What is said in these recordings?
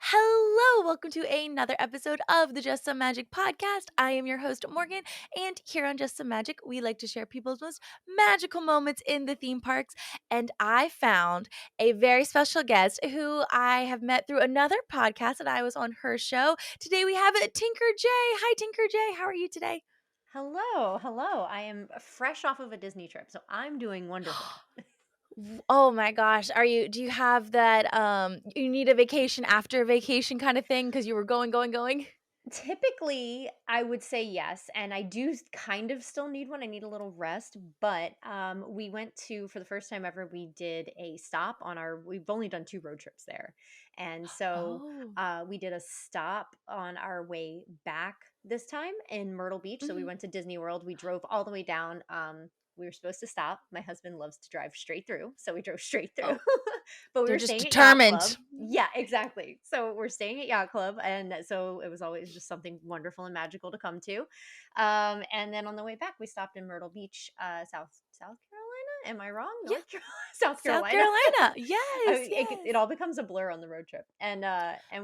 Hello, welcome to another episode of the Just Some Magic podcast. I am your host, Morgan, and here on Just Some Magic, we like to share people's most magical moments in the theme parks. And I found a very special guest who I have met through another podcast that I was on her show. Today we have TinkerJ. Hi, TinkerJ. How are you today? Hello, hello. I am fresh off of a Disney trip, so I'm doing wonderful. Oh my gosh, do you have that you need a vacation after a vacation kind of thing because you were going? Typically, I would say yes, and I do kind of still need one. I need a little rest, but we went to for the first time ever. We did a stop on our. We've only done 2 road trips there, and so Oh. we did a stop on our way back this time in Myrtle Beach. So we Mhm. went to Disney World. We drove all the way down. We were supposed to stop. My husband loves to drive straight through, so we drove straight through. Oh, But we they're were just staying at Yacht Club. determined. Yeah, exactly. So we're staying at Yacht Club, and so it was always just something wonderful and magical to come to. And then on the way back, we stopped in Myrtle Beach, South Carolina. Am I wrong? Yeah, North Carolina, South South Carolina. Carolina. I Yes, mean, it yes. all becomes a blur on the road trip, and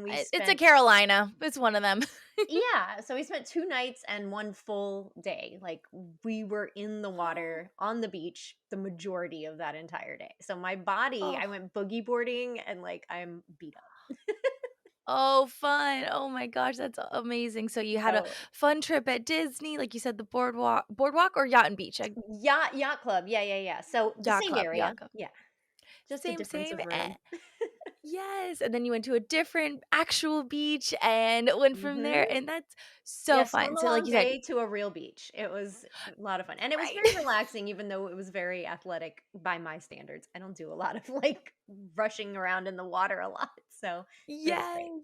we It's a spent Carolina. It's one of them. yeah, so we spent 2 nights and 1 full day. Like, we were in the Oh, water on the beach the majority of that entire day. So my body I oh, went boogie boarding and, like, I'm beat up. oh, fun. Oh my gosh, that's amazing. So you had a So fun trip at Disney, like you said, the boardwalk or yacht and beach? yacht club, yeah, yeah, yeah. So the Yacht same club, area, yacht club. yeah, just a Same, difference same. of room. Yes, and then you went to a different actual beach and went from there, Mhm. and that's so Yeah, fun. swim So like along you said, bay to a real beach. It was a lot of fun, and it was right. very relaxing even though it was very athletic by my standards. I don't do a lot of, like, rushing around in the water a lot, so it was great, Yes.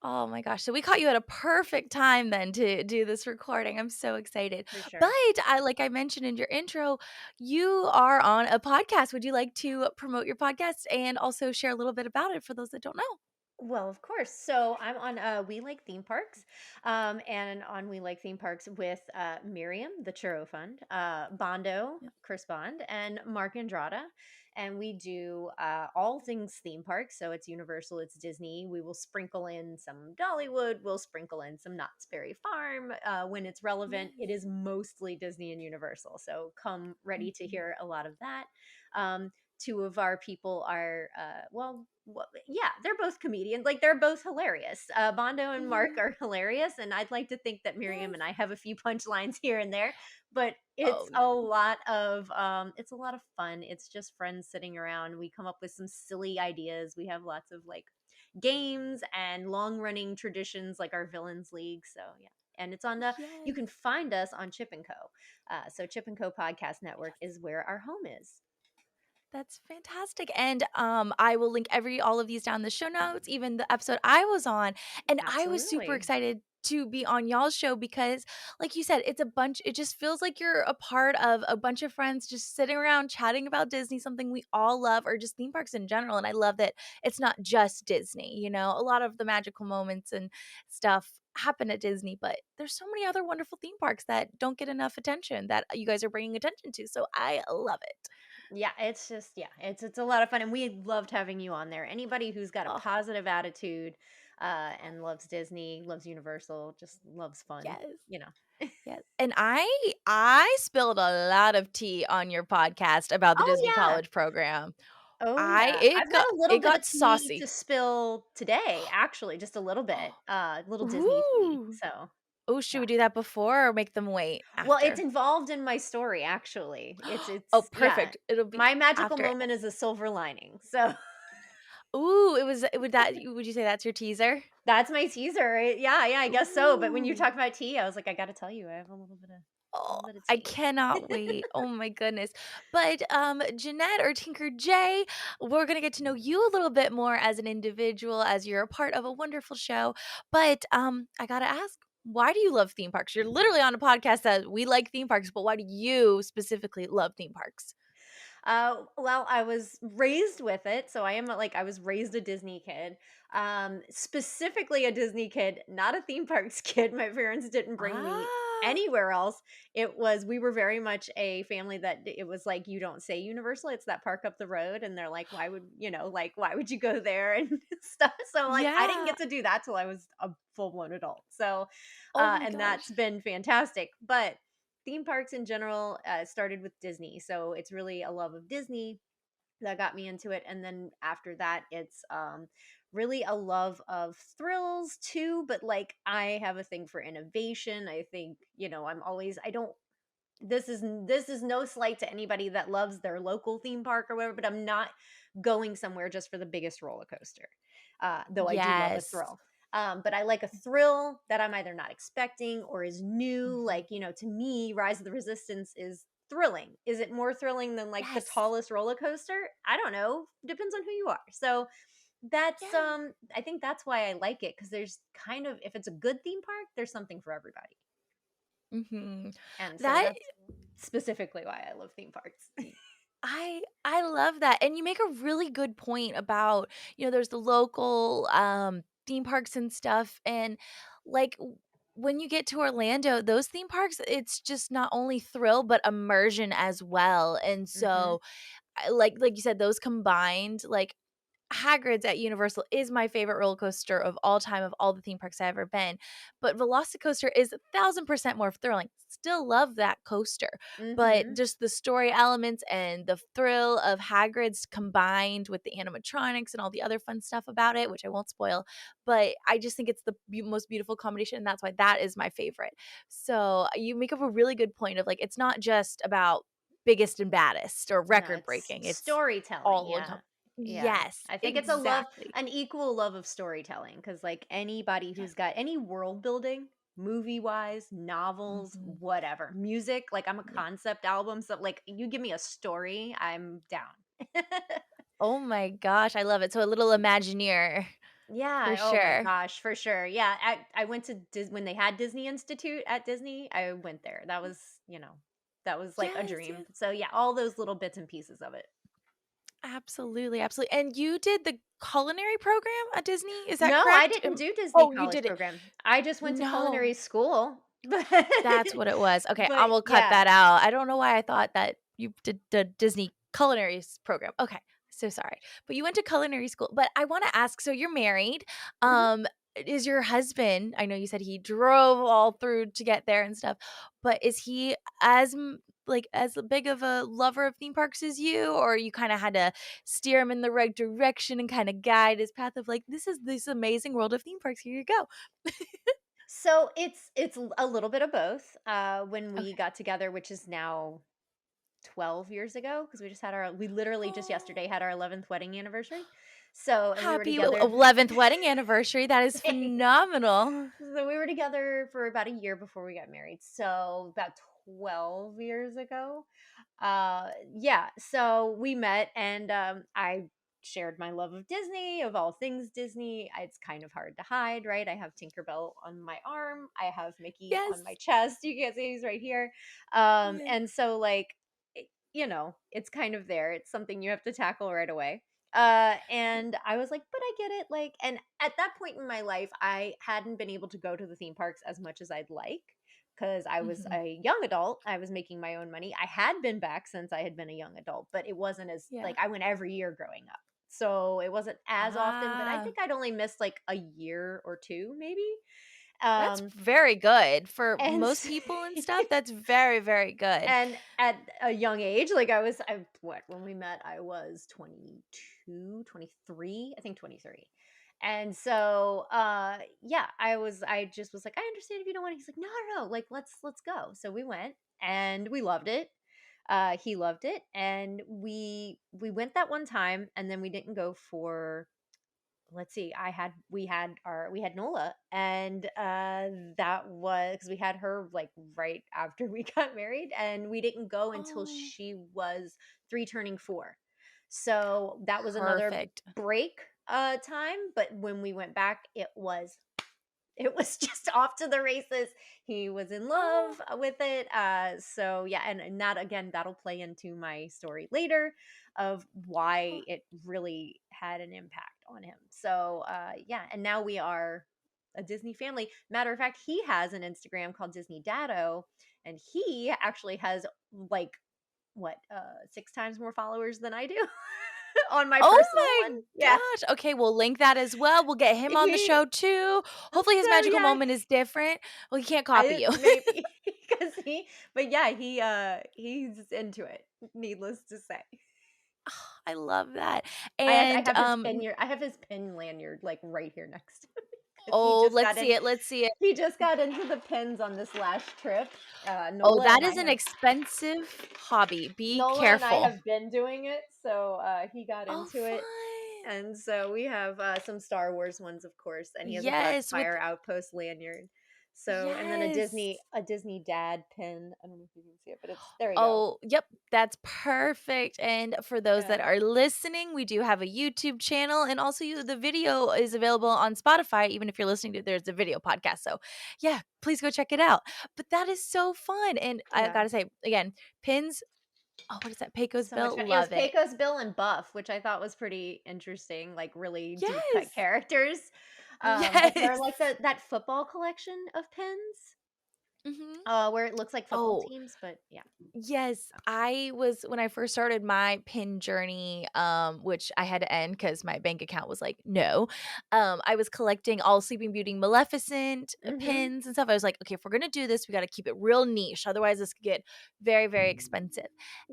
Oh my gosh. So we caught you at a perfect time then to do this recording. I'm so excited. for But sure. like I mentioned in your intro, you are on a podcast. Would you like to promote your podcast and also share a little bit about it for those that don't know? Well, of course. So I'm on We Like Theme Parks, and on We Like Theme Parks with Miriam, the Churro Fund, Bondo, Yeah. Chris Bond, and Mark Andrada. And we do all things theme parks. So it's Universal, it's Disney. We will sprinkle in some Dollywood, we'll sprinkle in some Knott's Berry Farm when it's relevant. It Yes. is mostly Disney and Universal. So come ready to Mhm. hear a lot of that. Um, 2 of our people are yeah, they're both comedians, like, they're both hilarious. Bondo and Mark Mhm. are hilarious, and I'd like to think that Miriam Yes. and I have a few punchlines here and there, but Oh, it's a lot of fun. It's just friends sitting around. We come up with some silly ideas. We have lots of, like, games and long-running traditions like our Villains League, so yeah. And it's on the you yes. can find us on Chip& and Co. So Chip& and Co. Podcast Network Yes. is where our home is. That's fantastic. And I will link every all of these down in the show notes, even the episode I was on. And I was super Absolutely. excited to be on y'all's show because like you said, it just feels like you're a part of a bunch of friends just sitting around chatting about Disney, something we all love, or just theme parks in general. And I love that it's not just Disney, a lot of the magical moments and stuff happen at Disney, but there's so many other wonderful theme parks that don't get enough attention that you guys are bringing attention to. So I love it. Yeah, it's just it's a lot of fun, and we loved having you on there. Anybody who's got a Oh, positive attitude, and loves Disney, loves Universal, just loves fun, yes. you know. Yes, and I spilled a lot of tea on your podcast about the Oh Disney yeah. College program. Oh I yeah. it I've got got a little it bit of got tea saucy. to spill today, actually, just a little bit. Little Disney tea. Ooh. So, Oh, should yeah. we do that before or make them wait Well, it's after? involved in my story actually. Oh, It's yeah. perfect. It'll be My magical after. moment is a silver lining. So, Ooh, would you say that's your teaser? that's my teaser. Yeah, yeah, I guess so. But when you Ooh. talk about tea, I was like, I gotta tell you, I have a Oh, little bit of I tea. cannot wait. Oh my goodness. But Jeanette or Tinker J, we're gonna get to know you a little bit more as an individual, as you're a part of a wonderful show. But I gotta ask, why do you love theme parks? You're literally on a podcast that we like theme parks, but why do you specifically love theme parks? Well, I was raised with it, so I was raised a Disney kid. Specifically a Disney kid, not a theme parks kid. My parents didn't bring Ah, me anywhere else. We were very much a family that it was like, you don't say Universal, it's that park up the road, and they're like, why would, like, why would you go there and stuff? So like I didn't Yeah. get to do that till I was a full-blown adult. So Oh my and gosh. that's been fantastic. But theme parks in general started with Disney. So it's really a love of Disney that got me into it, and then after that it's really a love of thrills too, but like I have a thing for innovation. I think, I'm always I don't this is no slight to anybody that loves their local theme park or whatever, but I'm not going somewhere just for the biggest roller coaster. Though I do love a Yes. thrill. But I like a thrill that I'm either not expecting or is new. Mhm. Like, to me, Rise of the Resistance is thrilling. Is it more thrilling than like the Yes. tallest roller coaster? I don't know. Depends on who you are. So that's Yeah. I think that's why I like it, because there's kind of, if it's a good theme park, there's something for everybody. Mhm. And so That that's specifically why I love theme parks. I love that, and you make a really good point about, there's the local, theme parks and stuff, and, like, when you get to Orlando, those theme parks, it's just not only thrill, but immersion as well, and Mhm. so, like you said, those combined, like, Hagrid's at Universal is my favorite roller coaster of all time of all the theme parks I've ever been, but Velocicoaster is 1,000% more thrilling. Still love that coaster, but Mhm. just the story elements and the thrill of Hagrid's combined with the animatronics and all the other fun stuff about it, which I won't spoil, but I just think it's the most beautiful combination, and that's why that is my favorite. So, you make up a really good point of, like, it's not just about biggest and baddest or No, record it's breaking, it's storytelling, all yeah. encom Yeah. Yes, I think it's a love exactly. an equal love of storytelling, because like anybody Yes. who's got any world building, movie-wise, novels, Mhm. whatever, music, like I'm a Yeah. concept album, so like you give me a story, I'm down. Oh my gosh, I love it. So a little Imagineer for Yeah, oh my sure. gosh, for sure. Yeah, I went to when they had Disney Institute at Disney, I went there. That was like a Yes, dream. yes. So yeah, all those little bits and pieces of it. Absolutely, absolutely. And you did the culinary program at Disney, is that No, I correct? didn't do Disney Oh, you college did it. program. I just went to No. culinary school. But That's what it was. Okay, I but will cut yeah. that out. I don't know why I thought that you did the Disney culinary program. Okay, so sorry. But you went to culinary school. But I wanna ask, so you're married. Mhm. Is your husband, I know you said he drove all through to get there and stuff, but is he as like, as big of a lover of theme parks as you, or you kinda had to steer him in the right direction and kinda guide his path of like, "This is this amazing world of theme parks, here you go." So it's a little bit of both. When we Okay. got together, which is now 12 years ago, because we literally just Oh. yesterday had our 11th wedding anniversary. So, and we were Happy together 11th wedding anniversary, that is Thanks. phenomenal. So we were together for about a year before we got married. So about 12 years ago. Yeah, so we met, and I shared my love of Disney, of all things Disney. It's kind of hard to hide, right? I have Tinkerbell on my arm. I have Mickey on my Yes. chest. You can't see, he's right here. Yes. And so like it's kind of there. It's something you have to tackle right away. And I was like, but I get it. Like, and at that point in my life, I hadn't been able to go to the theme parks as much as I'd like, because I was Mhm. a young adult. I was making my own money. I had been back since I had been a young adult, but it wasn't as Yeah. like I went every year growing up. So it wasn't as often, but I Ah, think I'd only missed like a year or two, maybe. that's Um, very good. For and most people and stuff, that's very, very good. And at a young age, like I what, when we met, I was 22, 23, I think 23. And so yeah, I just was like, I understand if you don't want to. He's like, no, no, no, like let's go. So we went, and we loved it. He loved it, and we went that one time, and then we didn't go for, let's see, we had Nola, and that was because we had her like right after we got married, and we didn't go until Oh, she was 3 turning 4. So that was another perfect. break time, but when we went back, it was just off to the races. He was in Oh, love with it. So yeah, and that, again, that'll play into my story later of oh, why it really had an impact on him. So yeah, and now we are a Disney family. Matter of fact, he has an Instagram called Disney Dado, and he actually has like what 6 times more followers than I do on my Oh personal one. my Yeah, gosh. Okay, we'll link that as well. We'll get him on the he show too. Hopefully his so magical yeah, moment is different. Well, he can't copy I you. maybe because but yeah, he's into it. Needless to say. I love that. I And have his I have his pin lanyard, like, right here next to me because oh, let's see it. Let's see it. he just got into the pins on this last trip. Oh, that is an expensive hobby. Be Nola and I careful. have been doing it, so, he got Oh, into it, fun. and so we have, some Star Wars ones, of course, and he has a Yes, with Blackfire Outpost lanyard. So and then yes. A Disney Dad pin. I don't know if you can see it, but it's there you go. Oh, yep, that's perfect. And for those that Yeah, are listening, we do have a YouTube channel, and also the video is available on Spotify. Even if you're listening to there's a video podcast. So, yeah, please go check it out. But that is so fun, and I yeah. gotta say again, pins. Oh, what is that? Pecos So much Bill, fun. It was love it. Pecos Bill and Buff, which I thought was pretty interesting, like really deep cut Yes, characters. But they're yes. like that football collection of pins, Hmm. where it looks like football Oh, teams, but yeah. yes, I was when I first started my PIN journey, which I had to end because my bank account was like, "No." I was collecting all Sleeping Beauty Maleficent, Mhm. pins and stuff. I was like, "Okay, if we're gonna do this, we gotta keep it real niche, otherwise this could get very, very expensive."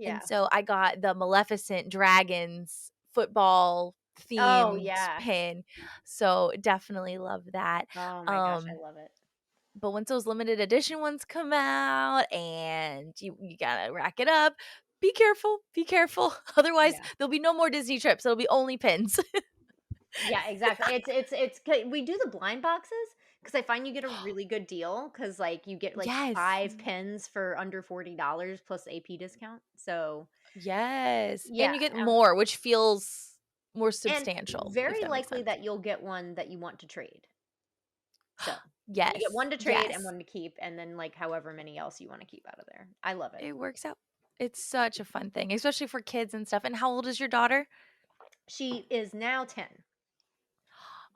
And Yeah. so I got the Maleficent Dragons football Oh, themed yeah. pin. So definitely love that. Oh my gosh, I Um love it. but once those limited edition ones come out and you gotta rack it up, be careful, be careful. Otherwise, Yeah. there'll be no more Disney trips. It'll be only pins. Yeah, exactly. We do the blind boxes because I find you get a really good deal because like you get like Yes. 5 pins for under $40 plus AP discount. So Yes. And yeah, you get more, which feels more and substantial, if very that makes likely sense. that you'll get one that you want to trade. So, you get Yes. one to trade and Yes. one to keep, and then, like, however many else you wanna keep out of there. I love it. It works out. It's such a fun thing, especially for kids and stuff. And how old is your daughter? She is now 10.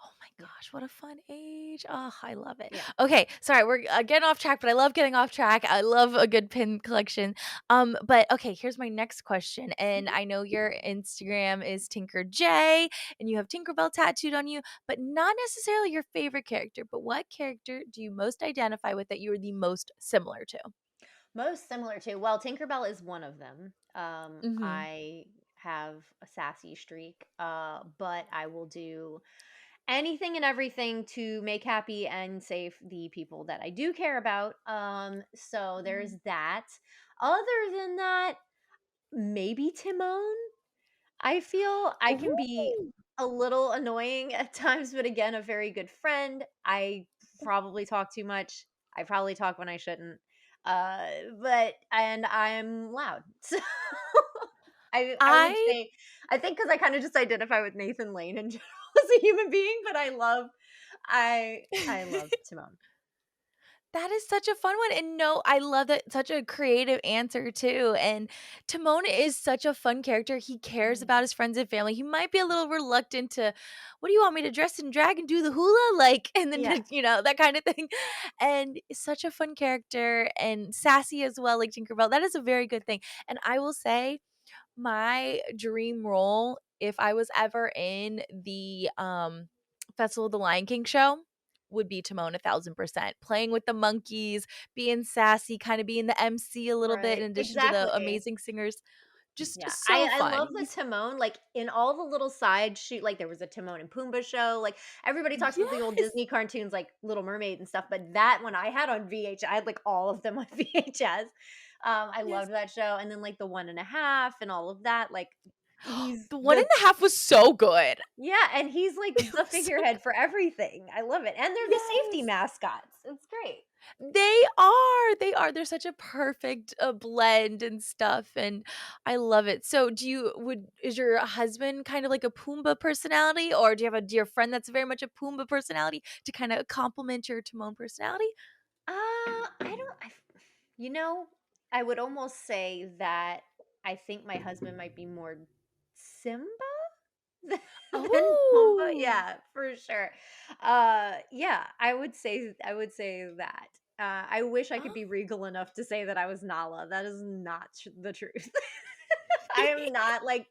Oh my Yeah, gosh, what a fun age. Oh, I love it. yeah. Okay, sorry, we're getting off track, but I love getting off track. I love a good pin collection. But okay, here's my next question. And Mhm. I know your Instagram is TinkerJ and you have Tinkerbell tattooed on you, but not necessarily your favorite character. But what character do you most identify with that you are the most similar to? Most similar to well, Tinkerbell is one of them. Mm-hmm. I have a sassy streak, but I will do anything and everything to make happy and save the people that I do care about. So there's that. Other than that, maybe Timon. I feel I can be Ooh. a little annoying at times, but again, a very good friend. I probably talk too much. I probably talk when I shouldn't. But and I'm loud. So I would I say I think because I kind of just identify with Nathan Lane in general as a human being, but I love Timon. That is such a fun one, and no, I love that such a creative answer too, and Timon is such a fun character, he cares Mm, about his friends and family, he might be a little reluctant to, "What do you want me to dress in drag and do the hula?" Like, and then, yeah. that kinda thing, and such a fun character and sassy as well, like Tinkerbell, that is a very good thing, and I will say my dream role, if I was ever in the, Festival of the Lion King show, would be Timon 1,000%. Playing with the monkeys, being sassy, kinda being the MC a little bit Right. in addition to the Exactly. amazing singers. Yeah, Just so I love fun. the Timon, like, in all the little side shoot like, there was a Timon and Pumbaa show, like, everybody talks about the old Yes. Disney cartoons, like Little Mermaid and stuff, but that one I had on VH I had, like, all of them on VHS. I Yes. loved that show, and then, like, the One and a Half and all of that, like, he's The one and the a half was so good. yeah, and he's, like, It the was so figurehead for everything. I love it, and they're the safety yes. mascots. It's great. They're such a perfect, blend and stuff, and I love it. So, is your husband kind of like a Pumbaa personality, or do you have a dear friend that's very much a Pumbaa personality to kinda complement your Timon personality? I don't I f you know, I would almost say that I think my husband might be more Simba than Pumbaa. Oh. Yeah, for sure. Yeah, I would say that. I wish I could Oh. be regal enough to say that I was Nala. That is not the truth. I am not like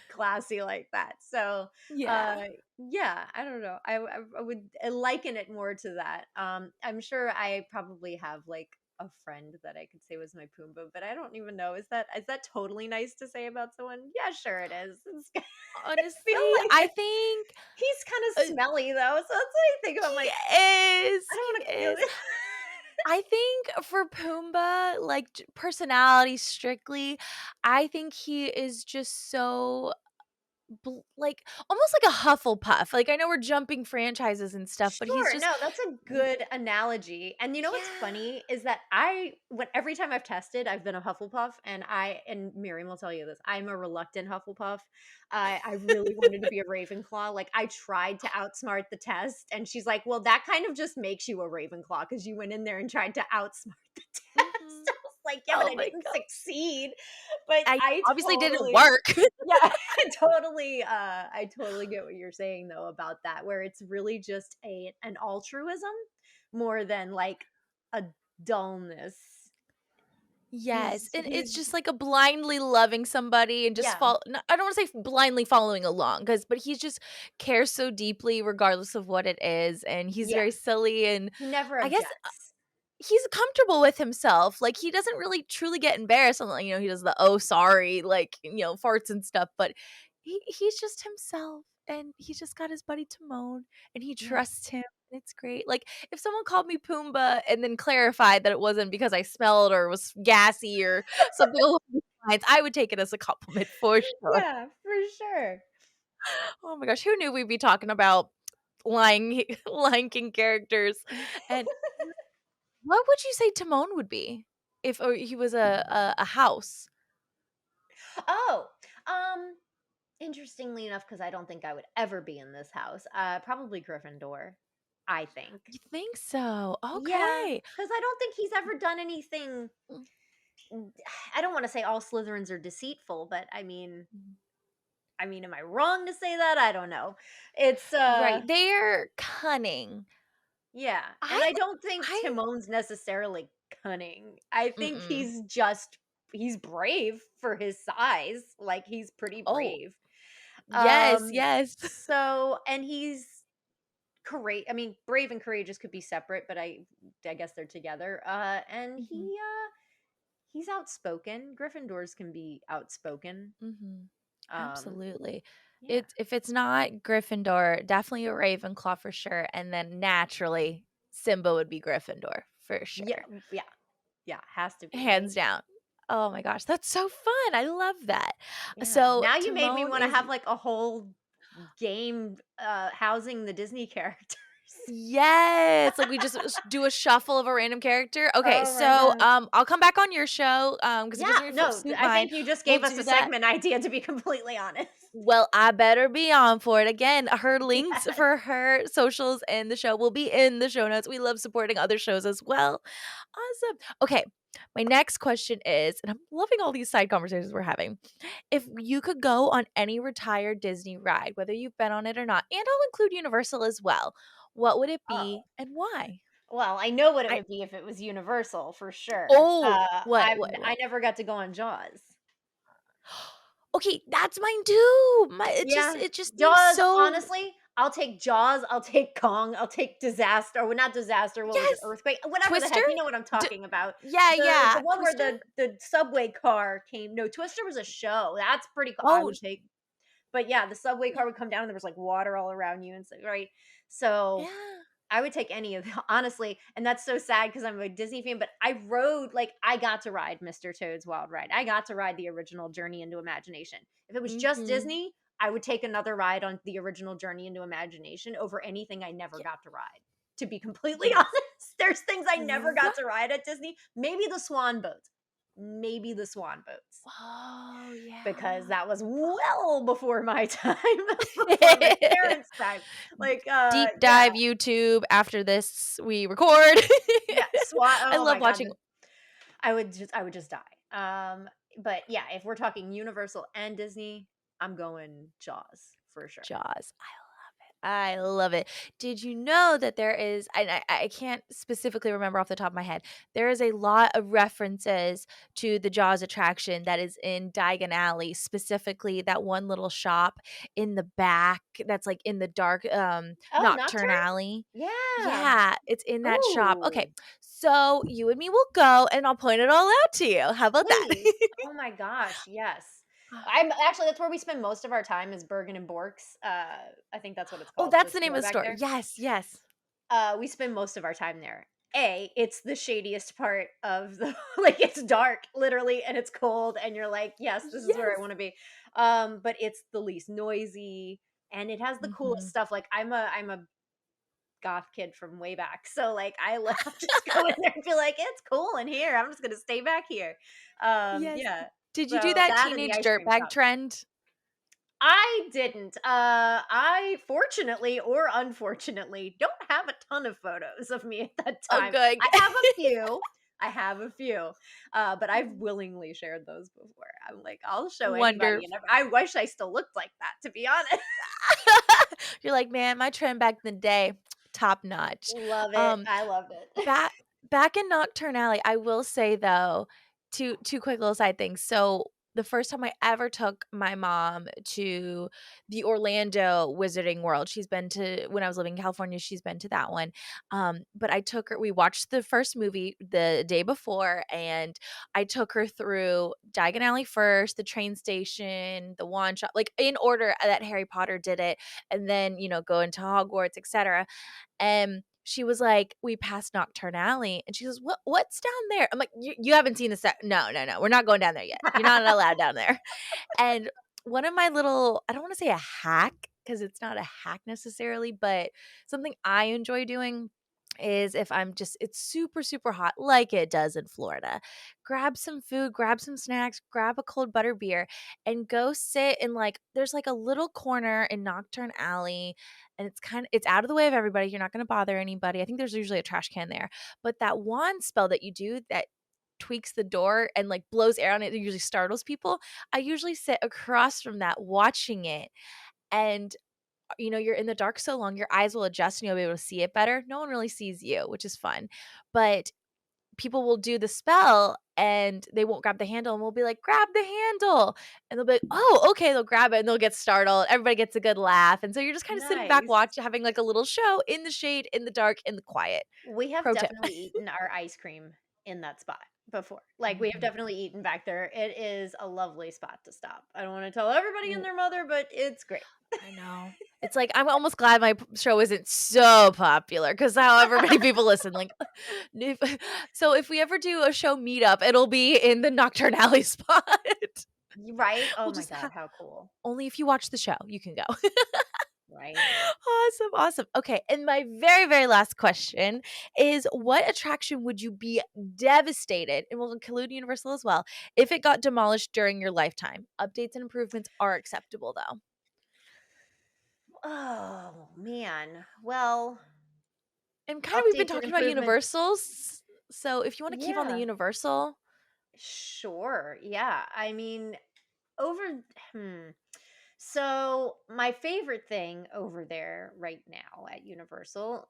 classy like that. So, Yeah. uh, yeah, I don't know. I would liken it more to that. I'm sure I probably have like a friend that I could say was my Pumbaa, but I don't even know. Is that totally nice to say about someone? Yeah, sure it is. I feel Honestly, like I think, he's kind of uh, smelly though, so that's what I think about. I'm like, I don't want he to feel is. it. I think for Pumbaa, like, personality strictly, I think he is just so like, almost like a Hufflepuff. Like, I know we're jumping franchises and stuff, but he's Sure, just no, that's a y good analogy. And you know what's yeah. funny is that I when every time I've tested, I've been a Hufflepuff, and Miriam will tell you this. I'm a reluctant Hufflepuff. I really wanted to be a Ravenclaw. Like I tried to outsmart the test, and she's like, "Well, that kind of just makes you a Ravenclaw because you went in there and tried to outsmart the test." Mhm. I was like, "Yeah, but Oh I my didn't god. succeed." But I I obviously didn't totally work. yeah, I totally get what you're saying though about that, where it's really just an altruism more than like a dullness. Yes, and it's He's just like a blindly loving somebody and just yeah, I don't wanna say blindly following along, but he just cares so deeply regardless of what it is, and he's yeah. very silly, and He never I guess objects. he's comfortable with himself, like, he doesn't really truly get embarrassed on, like, he does the, "Oh, sorry," like, farts and stuff, but he's just himself, and he's just got his buddy Timon, and he Yeah. trusts him, and it's great. Like, if someone called me Pumbaa and then clarified that it wasn't because I smelled or was gassy or something along those lines, I would take it as a compliment for sure. Yeah, for sure. Oh my gosh, who knew we'd be talking about Lion King characters, and what would you say Timon would be if he was a house? Oh, um, interestingly enough, because I don't think I would ever be in this house, probably Gryffindor, I think. You think so? Yeah, Okay. because I don't think he's ever done anything. Mm, I don't want to say all Slytherins are deceitful, but mhm. am I wrong to say that? I don't know. It's Right, they're cunning. yeah, and I I don't think I Timon's necessarily cunning. I think mm-mm. he's brave for his size. Like he's pretty Oh, brave. yes, yes. So and he's I mean, brave and courageous could be separate, but I guess they're together. And Mhm, he's outspoken. Gryffindors can be outspoken. mhm. Um, Absolutely. yeah. If it's not Gryffindor, definitely a Ravenclaw for sure, and then naturally, Simba would be Gryffindor for Yeah, sure. yeah, yeah, has to be. Hands down. Oh my gosh, that's so fun, I love that. Yeah. So, Now you made me Timon want to is have like a whole game housing the Disney characters. yes, like, we just do a shuffle of a random character? Okay, Oh my so, god. I'll come back on your show, because it Yeah, doesn't really no, suit I mine. think you just We'll gave us do a that. segment idea to be completely honest. Well, I better be on for it. Again, her links Yes. for her socials and the show will be in the show notes. We love supporting other shows as well. Awesome. Okay, my next question is, and I'm loving all these side conversations we're having. If you could go on any retired Disney ride, whether you've been on it or not, and I'll include Universal as well, what would it Oh. be and why? Well, I know what it I would be if it was Universal for sure. oh, what, I what? never got to go on Jaws. Okay, that's mine too. Yeah, It just seems Jaws, so honestly, I'll take Jaws, I'll take Kong, I'll take Disaster, or well, not Disaster, what was it? yes. Earthquake? Whatever the Twister? heck, you know what I'm D talking about. yeah, The yeah. one where Twister? the subway car came no, Twister was a show. That's pretty cool. I Oh, would take but yeah, the subway yeah. car would come down and there was like water all around you and so right? So Yeah. I would take any of them, honestly, and that's so sad because I'm a Disney fan, but I got to ride Mr. Toad's Wild Ride. I got to ride the original Journey into Imagination. If it was just Mhm. Disney, I would take another ride on the original Journey into Imagination over anything I never Yeah. got to ride. To be completely Yes. honest, there's things I never got What? to ride at Disney. Maybe the Swan boats. Maybe the Swan boats Oh, because yeah. that was well before my time, before my parents' time. Like, Deep yeah, dive YouTube after this we record. yeah, SWAT. I Oh love my god, watching I would just die. But yeah, if we're talking Universal and Disney, I'm going Jaws for sure. Jaws. I love it. Did you know that there is, and I can't specifically remember off the top of my head, there is a lot of references to the Jaws attraction that is in Diagon Alley, specifically that one little shop in the back that's, like, in the dark, Oh, Nocturne Nocturne? Alley. Yeah. Yeah, it's in that shop. Okay, Ooh, so you and me will go, and I'll point it all out to you. How about that? please. Oh my gosh, yes. I'm actually that's where we spend most of our time is Bergen and Borks. I think that's what it's Oh, called, the that's the name store of the back store. there. Yes, yes. We spend most of our time there. It's the shadiest part of the like it's dark literally and it's cold and you're like, "Yes, this is where I Yes. want to be." But it's the least noisy and it has the coolest Mhm. stuff. Like I'm a goth kid from way back. So like I love just go in there and be like, "It's cool in here. I'm just going to stay back here." Yes. Yeah. Did you do So that that and the teenage ice cream dirtbag shop. trend? I didn't. I fortunately or unfortunately don't have a ton of photos of me at that Oh, time. good. I have a few. I have a few. But I've Mhm. willingly shared those before. I'm like, I'll show anybody. Wonderful. And I wish I still looked like that, to be honest. You're like, "Man, my trend back in the day, top notch." Love it. Um, I loved it. back back in Nocturne Alley, I will say though, two quick little side things. So, the first time I ever took my mom to the Orlando Wizarding World, she's been to when I was living in California, she's been to that one. But I took her we watched the first movie the day before, and I took her through Diagon Alley first, the train station, the wand shop, like, in order that Harry Potter did it, and then, go into Hogwarts, etcetera. And she was like, we passed Nocturne Alley, and she goes, "What's down there?" I'm like, "You haven't seen the set. No, no, no, we're not going down there yet. You're not allowed down there." And one of my little, I don't wanna say a hack, because it's not a hack necessarily, but something I enjoy doing is if I'm just it's super, super hot like it does in Florida, grab some food, grab some snacks, grab a cold butter beer, and go sit in, like there's, like, a little corner in Nocturne Alley, and it's out of the way of everybody, you're not gonna bother anybody. I think there's usually a trash can there, but that wand spell that you do that tweaks the door and, like, blows air on it, it usually startles people. I usually sit across from that watching it, and, you're in the dark so long, your eyes will adjust and you'll be able to see it better. No one really sees you, which is fun, but people will do the spell and they won't grab the handle, and we'll be like, "Grab the handle," and they'll be like, "Oh, okay," they'll grab it and they'll get startled, everybody gets a good laugh, and so you're just kinda sitting back Nice. having, like, a little show in the shade, in the dark, in the quiet. We have Pro tip. definitely eaten our ice cream in that spot before. Like, we have Mhm. definitely eaten back there. It is a lovely spot to stop. I don't wanna tell everybody and Ooh, their mother, but it's great. I know. It's like, I'm almost glad my show isn't so popular because however many people listen, like, if so if we ever do a show meetup, it'll be in the Nocturne Alley spot. Right? Oh We'll my just god, how cool. only if you watch the show, you can go. Right? Awesome, awesome. Okay, and my very, very last question is, what attraction would you be devastated, and we'll include Universal as well, if it got demolished during your lifetime? Updates and improvements are acceptable, though. Oh, man. Well, And kinda we've been updates and talking about improvements. Universals, so if you wanna keep on the Yeah, Universal. sure. Yeah. I mean, over hmm. So, my favorite thing over there right now at Universal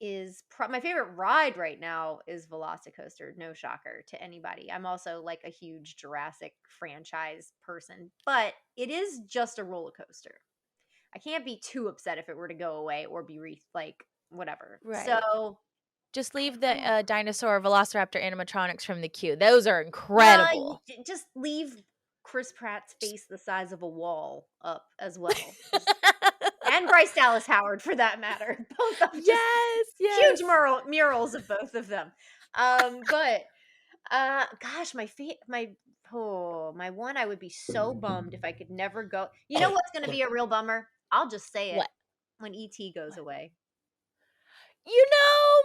is my favorite ride right now is Velocicoaster. No shocker to anybody. I'm also like a huge Jurassic franchise person, but it is just a roller coaster. I can't be too upset if it were to go away or be like whatever. Right. So, Just leave the, oh, dinosaur Velociraptor animatronics from the queue, those are you incredible. just leave Chris Pratt's face the size of a wall up as well. And Bryce Dallas Howard for that matter. Both of just Yes, huge yes. murals of both of them. But gosh, my one I would be so bummed if I could never go. You know what's gonna be a real bummer? I'll just say it. What? When ET goes What? away. You know,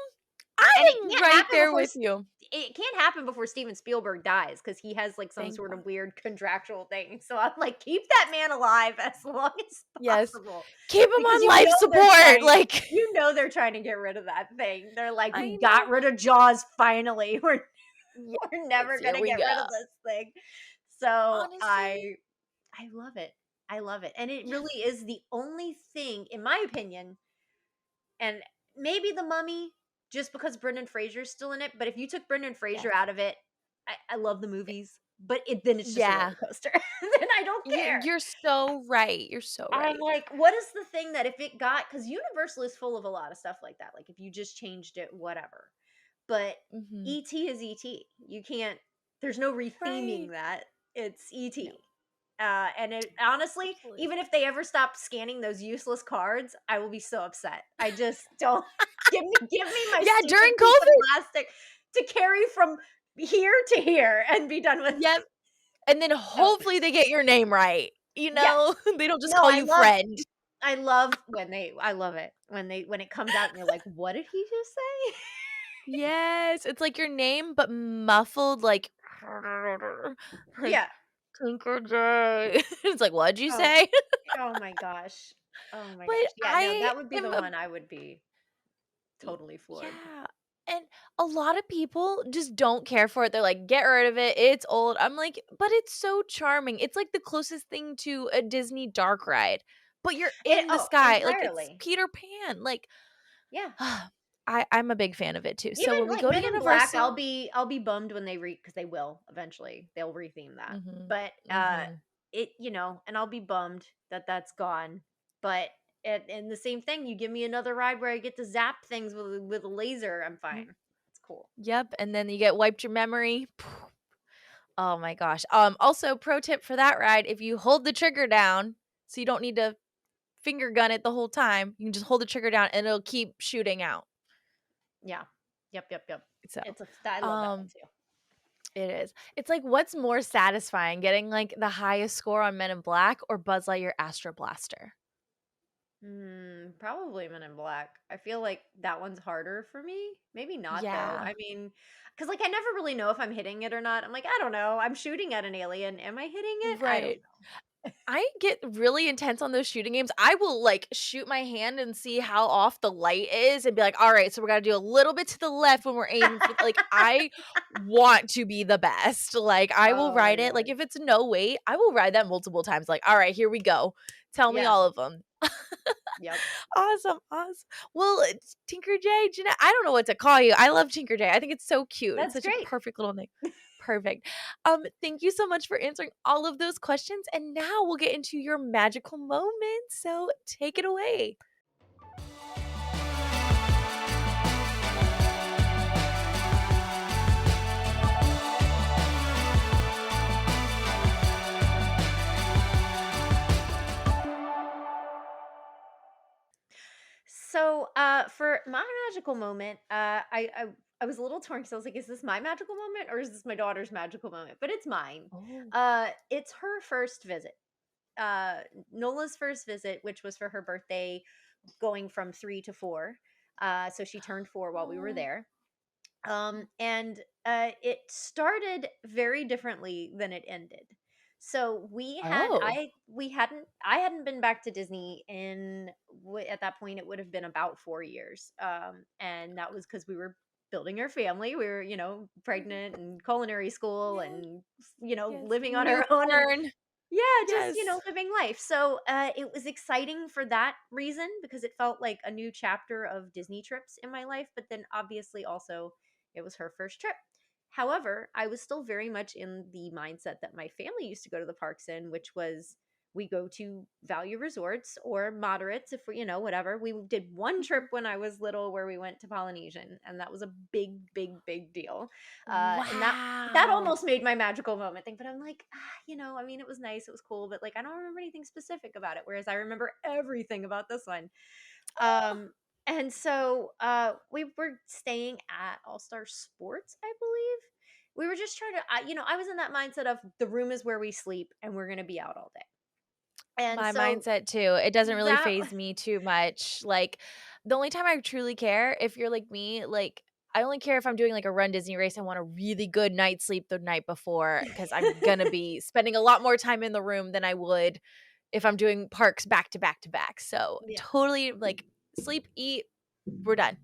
I And it am can't right happen there before with you. it can't happen before Steven Spielberg dies because he has like some Thank sort God. of weird contractual thing. So I'm like, keep that man alive as long as Yes. possible. Keep 'em Because on life support. they're trying to get rid of that thing. They're like, we I got know. rid of Jaws finally. We're Yes, never here gonna we get go. rid of this thing. So Honestly, I love it. I love it, and it really is the only thing, in my opinion, and maybe The Mummy, just because Brendan Fraser's still in it, but if you took Brendan Yes. Fraser out of it, I love the movies, but then it's just a Yeah. roller coaster. Then I don't care. You're so right, you're so I'm right. like, what is the thing that if it got, because Universal is full of a lot of stuff like that, like, if you just changed it, whatever. But Mhm. ET is ET. You can't there's no Right. retheming that. It's No, ET. And it honestly, absolutely. even if they ever stop scanning those useless cards, I will be so upset. I just don't give me my Yeah, stupid during piece of COVID. plastic to carry from here to here and be done with Yep, it. and then So, hopefully they get your name right, you yes. know? They don't just No, call you friend. I love it when it comes out and you're like, "What did he just say?" Yes, it's like your name, but muffled, like like, Yeah. TinkerJ. It's like, "What'd you Oh, say?" oh my gosh. Oh my But gosh. Yeah, no, I that would be the am a one I would be y totally floored. yeah, and a lot of people just don't care for it. They're like, "Get rid of it, it's old." I'm like, "But it's so charming." It's like the closest thing to a Disney dark ride, but you're in the sky, like, it's Entirely. Peter Pan, like, Yeah. I'm a big fan of it too. Even So when we like go to Men in Black, Universal. I'll be bummed when because they will eventually. They'll retheme that. Mhm, But mhm. and I'll be bummed that that's gone. But and the same thing, you give me another ride where I get to zap things with a laser, I'm Yep. fine. It's cool. Yep, and then you get wiped your memory. Oh my gosh. Also pro tip for that ride, if you hold the trigger down, so you don't need to finger gun it the whole time, you can just hold the trigger down and it'll keep shooting out. Yeah. Yep, yep, yep. So, I love that one um, too. it is. It's like what's more satisfying, getting like the highest score on Men in Black or Buzz Lightyear Astro Blaster? Probably Men in Black. I feel like that one's harder for me. Maybe not though. Yeah. I mean, because like I never really know if I'm hitting it or not. I'm like, I don't know. I'm shooting at an alien. Am I hitting it? I don't Right. know. I get really intense on those shooting games. I will, like, shoot my hand and see how off the light is and be like, "Alright, so we gotta do a little bit to the left when we're aiming for," like, I want to be the best. Like, I will Oh my ride it. Like, god. if it's no wait, I will ride that multiple times. Like, "Alright, here we go. Tell me Yeah. all of them." Yep. Awesome, awesome. Well, it's TinkerJ, Jeanette, I don't know what to call you. I love TinkerJ. I think it's so cute. It's That's such a great. perfect little name. Perfect. Thank you so much for answering all of those questions. And now we'll get into your magical moment. So take it away. So, for my magical moment, I was a little torn because I was like, "Is this my magical moment or is this my daughter's magical moment?" But it's mine. Oh. It's her first visit. Nola's first visit, which was for her birthday, going from 3 to 4. So she turned 4 while we were Oh. there. And it started very differently than it ended. So Oh. I hadn't been back to Disney at that point it would have been about 4 years. And that was because we were building our family. We were, Mhm. pregnant and culinary school Yes. and Yes. living on our own and Newborn. yeah, just, Yes. living life. So, it was exciting for that reason because it felt like a new chapter of Disney trips in my life, but then obviously also it was her first trip. However, I was still very much in the mindset that my family used to go to the parks in, which was we go to value resorts or moderates if we, whatever. We did one trip Mhm. when I was little where we went to Polynesian, and that was a big, big, big deal. And that Wow. almost made my magical moment thing. But I'm like, I mean, it was nice, it was cool, but like I don't remember anything specific about it. Whereas I remember everything about this one. Oh. And so we were staying at All Star Sports, I believe. We were just trying to, I was in that mindset of the room is where we sleep and we're going to be out all day. And My so mindset too. It doesn't really that, phase me too much. Like, the only time I truly care, if you're like me, like, I only care if I'm doing like a run Disney race. I want a really good night's sleep the night before because I'm gonna be spending a lot more time in the room than I would if I'm doing parks back to back to back. So yeah. totally like sleep, eat, we're done.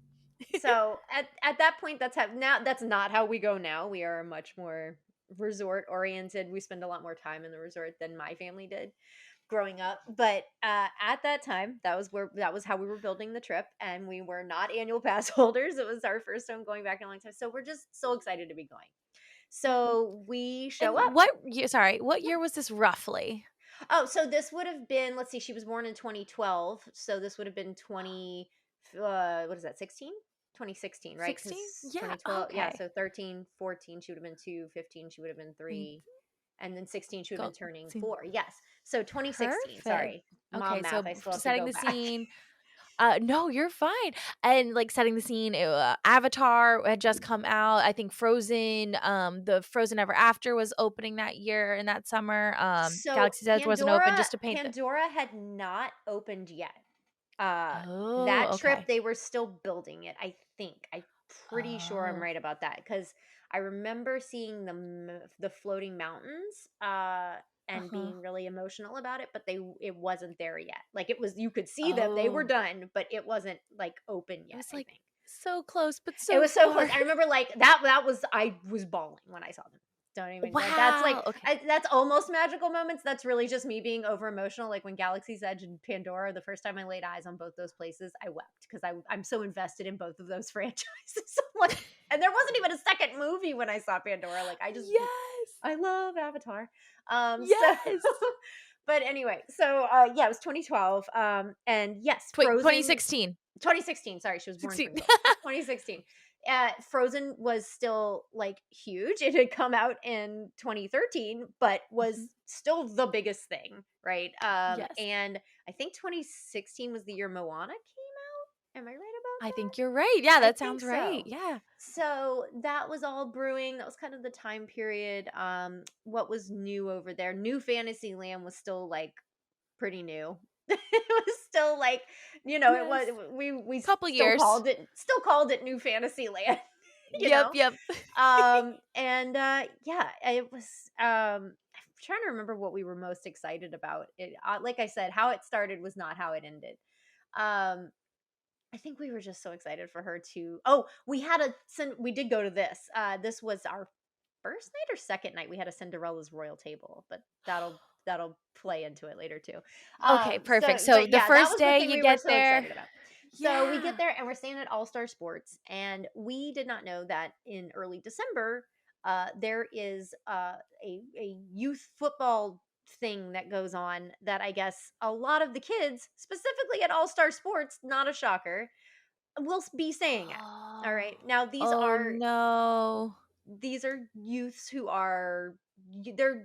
So at that point, that's not how we go now. We are much more resort oriented. We spend a lot more time in the resort than my family did. growing up. But at that time, that was how we were building the trip, and we were not annual pass holders. It was our first time going back in a long time, so we're just so excited to be going. So we show And up. what Yeah. year was this roughly? Oh, so this would have been, let's see, she was born in 2012, so this would have been 20, what is that, 16? 2016, right? 16? Because Yeah, 2012, yeah, okay. so 13, 14, she would have been 2, 15, she would have been Mm, 3, and then 16, she would have go been turning see 4. Yes. So 2016, perfect. sorry. Mom Okay, math, so I still have to setting go the back. scene. No, you're fine. And, like, setting the scene, Avatar had just come out. I think Frozen, the Frozen Ever After was opening that year and that summer. So Galaxy's Edge wasn't open just to paint the Pandora had not opened yet. Uh, Oh, that trip, okay. they were still building it, I think. I'm pretty sure I'm Oh, right about that because I remember seeing the floating mountains, and uh-huh. being really emotional about it, but it wasn't there yet. Like, it was, you could see them, they were Oh, done, but it wasn't, like, open it yet, was, I like, think. so close, but It so was so close. far. I remember, like, that was, I was bawling when I saw them. Don't even, like, that's, like, Wow, okay. that's almost magical moments. That's really just me being over emotional. Like, when Galaxy's Edge and Pandora, the first time I laid eyes on both those places, I wept because I'm so invested in both of those franchises. I'm like, and there wasn't even a second movie when I saw Pandora. Like, Yes. I love Avatar. So Yes. but anyway, so yeah, it was 2012. And yes, Frozen. 2016. 2016, sorry, she was born in 16. 2012. 2016. Frozen was still, like, huge. It had come out in 2013, but Mhm. was still the biggest thing, right? Yes. And I think 2016 was the year Moana came. Am I right about I that? think you're right. Yeah, I that think sounds right. so. Yeah. So that was all brewing. That was kind of the time period. What was new over there? New Fantasyland was still, like, pretty new. It was still, like, it was, Yes. we Couple years. still called it New Fantasyland, you Yep, know? yep. And, yeah, it was, I'm trying to remember what we were most excited about. Like I said, how it started was not how it ended. Um, I think we were just so excited for her to, oh, we did go to this. This was our first night or second night. We had a Cinderella's royal table, but that'll play into it later too. Okay, perfect. So But the yeah, that first was the day thing you we were get so there. excited about. So we get Yeah. there and we're staying at All Star Sports, and we did not know that in early December, there is a youth football thing that goes on that I guess a lot of the kids, specifically at All Star Sports, not a shocker, will be saying at. All Oh. right. Now Oh, no. these are youths who are,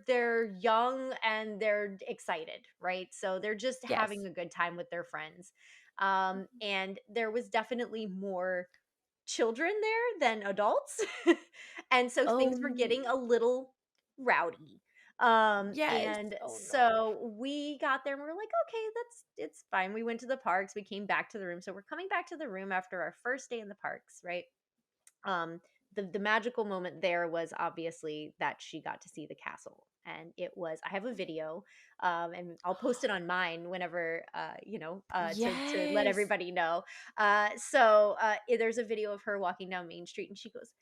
they're young and they're excited, right? So they're just Yes. having a good time with their friends. And there was definitely more children there than adults. And so Oh, things were getting a little rowdy. yes. And Oh, no. so we got there and we were like, okay, it's fine. We went to the parks, we came back to the room. So we're coming back to the room after our first day in the parks, right? um the magical moment there was obviously that she got to see the castle, and it was, I have a video, and I'll post it on mine whenever, to let Yes. everybody know. There's a video of her walking down Main Street and she goes,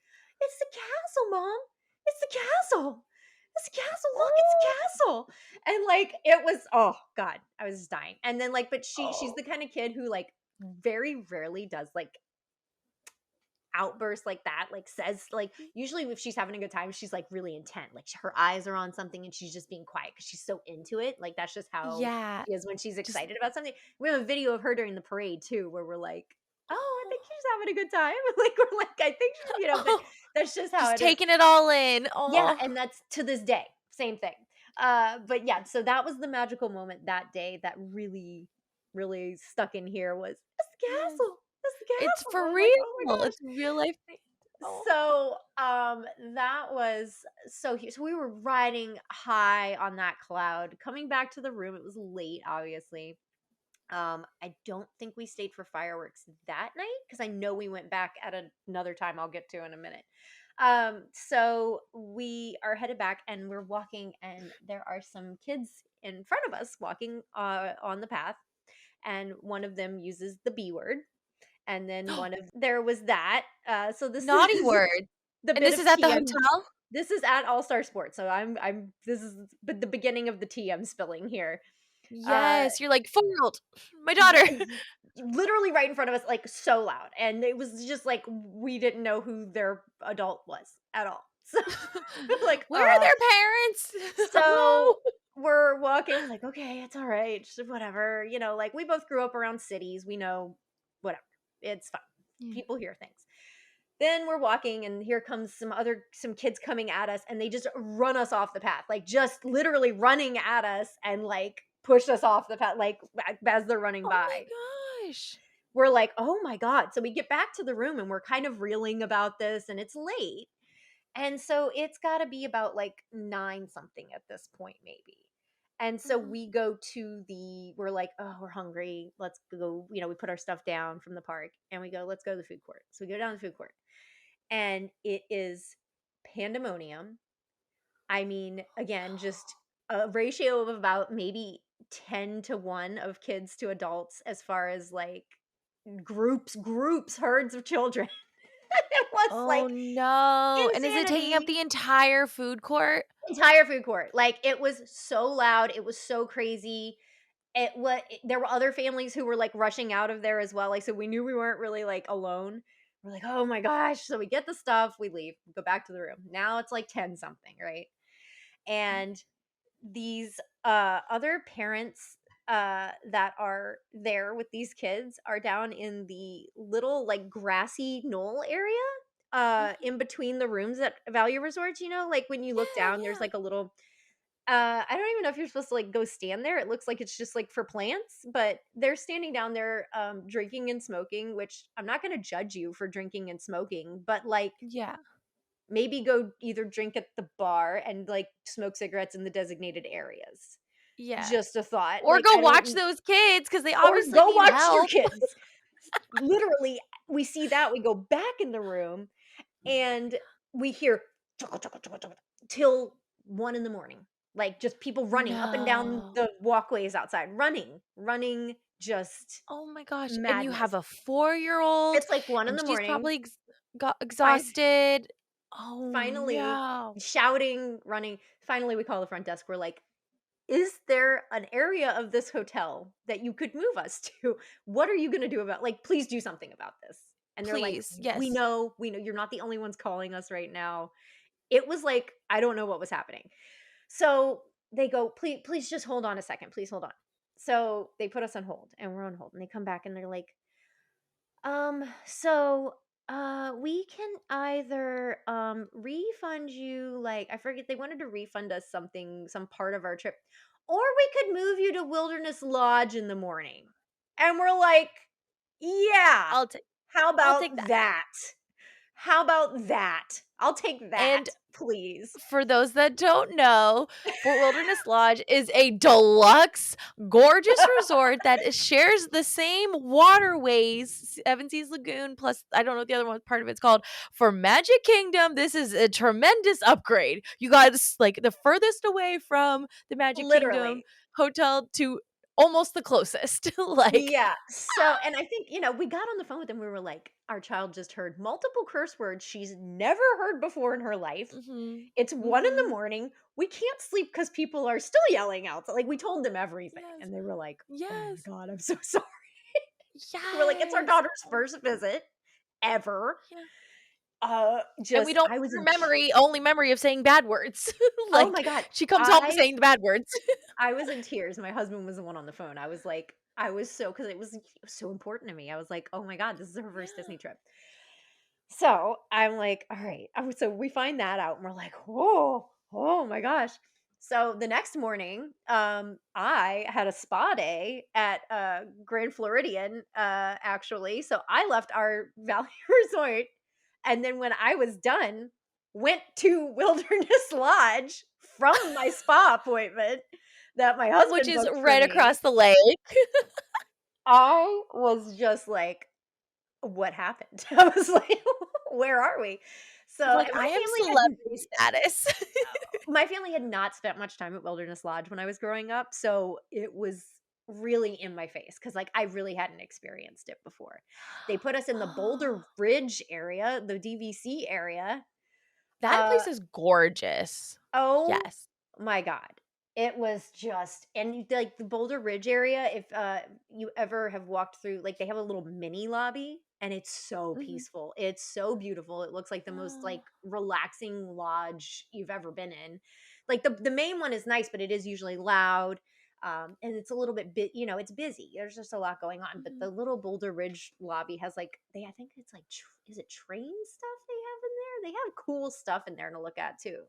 "It's the castle, Mom. It's the castle. It's the castle. Look, it's the Oh. castle." And, like, it was, oh god, I was just dying. And then, like, but she's Oh. the kind of kid who, like, very rarely does, like, outburst like that, like, says, like, usually if she's having a good time, she's, like, really intent, like, her eyes are on something and she's just being quiet because she's so into it. Like, that's just how Yeah. she is when she's Just excited about something. We have a video of her during the parade too where we're like, "Oh, I oh. think she's having a good time." Like, we're like, "I think she's," but Oh. that's just how Just it is. taking it all in. Yeah, Oh. and that's to this day, same thing. But yeah, so that was the magical moment that day that really, really stuck in here was, "It's the Yes. castle. It's the It's castle." I for was like, "Oh my real. gosh." It's real life thing. Oh. So, that was so we were riding high on that cloud. Coming back to the room, it was late, obviously. I don't think we stayed for fireworks that night because I know we went back at another time I'll get to in a minute. So we are headed back and we're walking, and there are some kids in front of us walking on the path, and one of them uses the B word, and then one of there was that. So this Naughty is word. the And bit this of is at the TM. hotel? This is at All Star Sports, so I'm this is the beginning of the TM spilling here. Uh, Yes, you're like, "4-year-old, my daughter." literally right in front of us, like, so loud, and it was just like we didn't know who their adult was at all. So, like, "Where are their parents? Hello?" so we're walking, we're like, "Okay, it's alright, just whatever," like, we both grew up around cities, we know whatever, it's fine. Yeah. People hear things. Then we're walking and here comes some kids coming at us and they just run us off the path, like, just literally running at us and, like, push us off the path, like, as they're running Oh by. my gosh. We're like, "Oh my god." So we get back to the room and we're kind of reeling about this and it's late. And so it's gotta be about, like, 9 something at this point, maybe. And so Mhm. we go to we're like, "Oh, we're hungry. Let's go," we put our stuff down from the park and we go, "Let's go to the food court." So we go down to the food court and it is pandemonium. I mean, again, just a ratio of about maybe 10 to 1 of kids to adults as far as, like, groups, herds of children. It was, Oh, like, no, and is it taking up insanity. the entire food court? Entire food court. Like, it was so loud, it was so crazy. There were other families who were, like, rushing out of there as well, like, so we knew we weren't really, like, alone. We're like, "Oh my gosh." So we get the stuff, we leave, we go back to the room. Now it's, like, 10 something, right? And these, other parents, that are there with these kids are down in the little, like, grassy knoll area, Mhm. in between the rooms at Value Resorts, like, when you look Yeah, down, there's, yeah. like, a little I don't even know if you're supposed to, like, go stand there. It looks like it's just, like, for plants, but they're standing down there, drinking and smoking, which I'm not gonna judge you for drinking and smoking, but, like, Yeah, maybe go either drink at the bar and, like, smoke cigarettes in the designated areas. yeah. Just a thought. Or Like, go I watch don't those kids because they or obviously go need watch your help. kids. Literally, we see that, we go back in the room, and we hear till 1 in the morning. Like, just people running up and down No. the walkways outside, running, just Oh my gosh, and you have madness. a 4-year-old, It's like 1 in and the she's morning, probably got fin exhausted. Oh, finally, no. shouting, running. Finally, we call the front desk, we're like, "Is there an area of this hotel that you could move us to? What are you gonna do about, like, please do something about this." And they're like, Please, "We yes. know, we know, you're not the only ones calling us right now." It was like, I don't know what was happening. So they go, please just hold on a second. Please hold on." So they put us on hold and we're on hold and they come back and they're like, so we can either refund you, like, I forget, they wanted to refund us something, some part of our trip, or we could move you to Wilderness Lodge in the morning. And we're like, "Yeah. I'll take How I'll about take that. that? How about that? I'll take that, And please." for those that don't know, Fort Wilderness Lodge is a deluxe, gorgeous resort that shares the same waterways, Seven Seas Lagoon, plus I don't know what the other one part of it's called. For Magic Kingdom, this is a tremendous upgrade. You guys like the furthest away from the Magic Kingdom Literally. hotel to almost the closest. Like, Yeah. So, and I think, we got on the phone with them. We were like, our child just heard multiple curse words she's never heard before in her life. mhm, It's 1 in the mhm. morning. We can't sleep because people are still yelling out. So, like, we told them everything. Yes, And they were like, "Oh my yes, God, I'm so sorry." We're like, "It's our yes. daughter's first visit ever." Yeah. And we Just, don't I was her in, memory only memory of saying bad words. oh my Like, God. she comes home I saying the bad words. I was in tears. My husband was the one on the phone. I was so, because it was so important to me. I was like, "Oh my God, this is her first Yeah. Disney trip." So I'm like, "All right." So we find that out and we're like, "Whoa, oh my gosh." So the next morning, I had a spa day at Grand Floridian, actually. So I left our Valley Resort. And then when I was done, went to Wilderness Lodge from my spa appointment that my Which husband is booked for right me. across the lake. I was just like, "What happened?" I was like, "Where are we?" So, Like, and I am celebrity status. my family had not spent much time at Wilderness Lodge when I was growing up, so it was really in my face because, like, I really hadn't experienced it before. They put us in the Boulder Oh, Ridge area, the DVC area. that Uh, place is gorgeous. oh Yes. my god. It was just and like the Boulder Ridge area, if you ever have walked through, like they have a little mini lobby and it's so Mhm. peaceful. It's so beautiful. It looks like the most Oh. like relaxing lodge you've ever been in. Like the main one is nice, but it is usually loud. And it's a little bit, it's busy. There's just a lot going on. But Mhm. the little Boulder Ridge lobby has like I think it's like is it train stuff they have in there? They have cool stuff in there to look at too.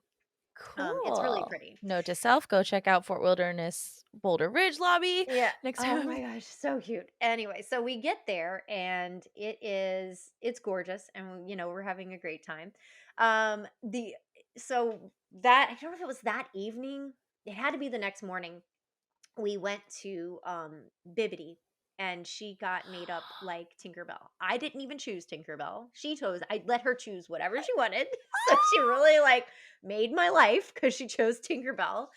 It's really Cool. pretty. Note to self, go check out Fort Wilderness Boulder Ridge lobby Yeah. next Oh my time. gosh, so cute. Anyway, so we get there and it's gorgeous and we're having a great time. The so that I don't know if it was that evening. It had to be the next morning. We went to Bibbidi and she got made up like Tinkerbell. I didn't even choose Tinkerbell. She chose I let her choose whatever she wanted. So she really like made my life cuz she chose Tinkerbell.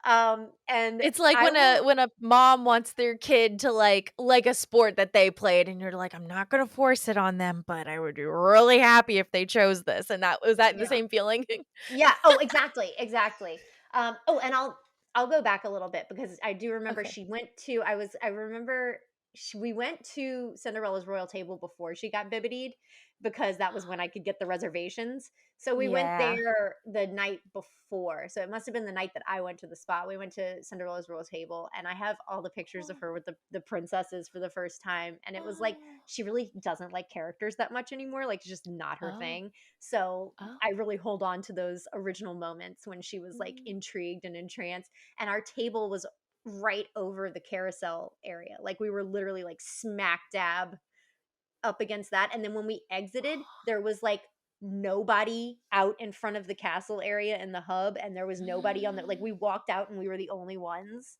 And It's like I will when a mom wants their kid to like a sport that they played, and you're like, "I'm not gonna force it on them, but I would be really happy if they chose this." And that was that the yeah. same feeling? Yeah. Oh, exactly, exactly. And I'll go back a little bit because I do remember Okay. she went to I remember we went to Cinderella's royal table before she got bibbitied because that was when I could get the reservations. So we went Yeah. there the night before. So it must have been the night that I went to the spot. We went to Cinderella's royal table and I have all the pictures of Oh. her with the princesses for the first time. And it was like Oh. she really doesn't like characters that much anymore. Like it's just not her Oh. thing. So Oh. I really hold on to those original moments when she was like Mm. intrigued and entranced. And our table was right over the carousel area. Like we were literally like smack dab up against that. And then when we exited, there was like nobody out in front of the castle area in the hub. And there was nobody on the, like, we walked out and we were the only ones.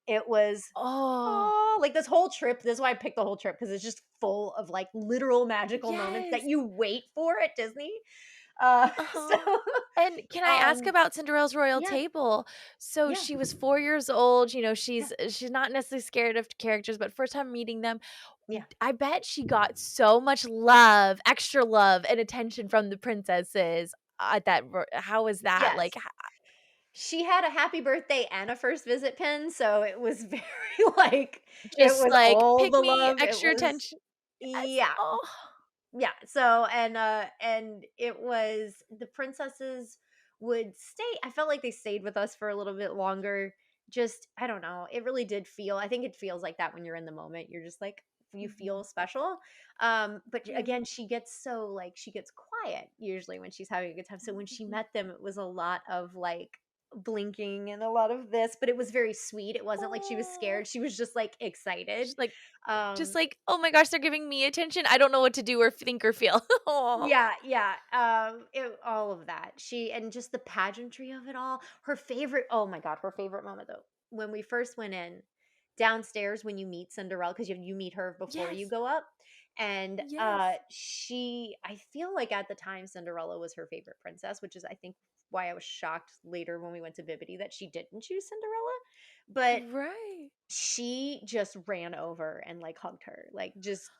It was, Oh, oh, like this whole trip. This is why I picked the whole trip because it's just full of like literal magical moments that yes. you wait for at Disney. So, Uh-huh. And can I ask um, about Cinderella's royal yeah, table? So yeah, she was 4 years old, yeah, she's not necessarily scared of characters, but first time meeting them, yeah. I bet she got so much love, extra love and attention from the princesses at that how was that? Yes. Like, ho She had a happy birthday and a first visit pin, so it was very, like, it just was like, all "Pick the me, love. It extra was attention." Yes. yeah. Oh. Yeah, so and it was the princesses would stay. I felt like they stayed with us for a little bit longer. Just I don't know. It really did feel I think it feels like that when you're in the moment. You're just like you feel Mhm. special. But Yeah. again, she gets so like she gets quiet usually when she's having a good time. So when she Mhm. met them, it was a lot of like blinking and a lot of this, but it was very sweet. It wasn't like she was Oh. scared. She was just like excited. Just like just Um like, "Oh my gosh, they're giving me attention. I don't know what to do or think or feel." Oh. Yeah, yeah, all of that. She and just the pageantry of it all. Her favorite oh my god, her favorite moment though, when we first went in, downstairs when you meet Cinderella, because you meet her before you Yes. go up, and, Yes. I feel like at the time Cinderella was her favorite princess, which is I think why I was shocked later when we went to Bibbidi that she didn't choose Cinderella, but Right. she just ran over and, like, hugged her, like, just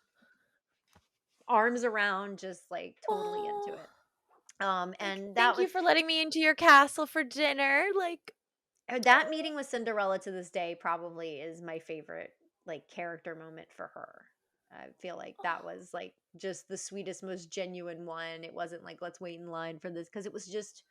arms around, just, like, totally into Oh, it. like, And that "Thank was you for letting me into your castle for dinner." Like, that meeting with Cinderella to this day probably is my favorite, like, character moment for her. I feel like that oh, was, like, just the sweetest, most genuine one. It wasn't like, "Let's wait in line for this because it was just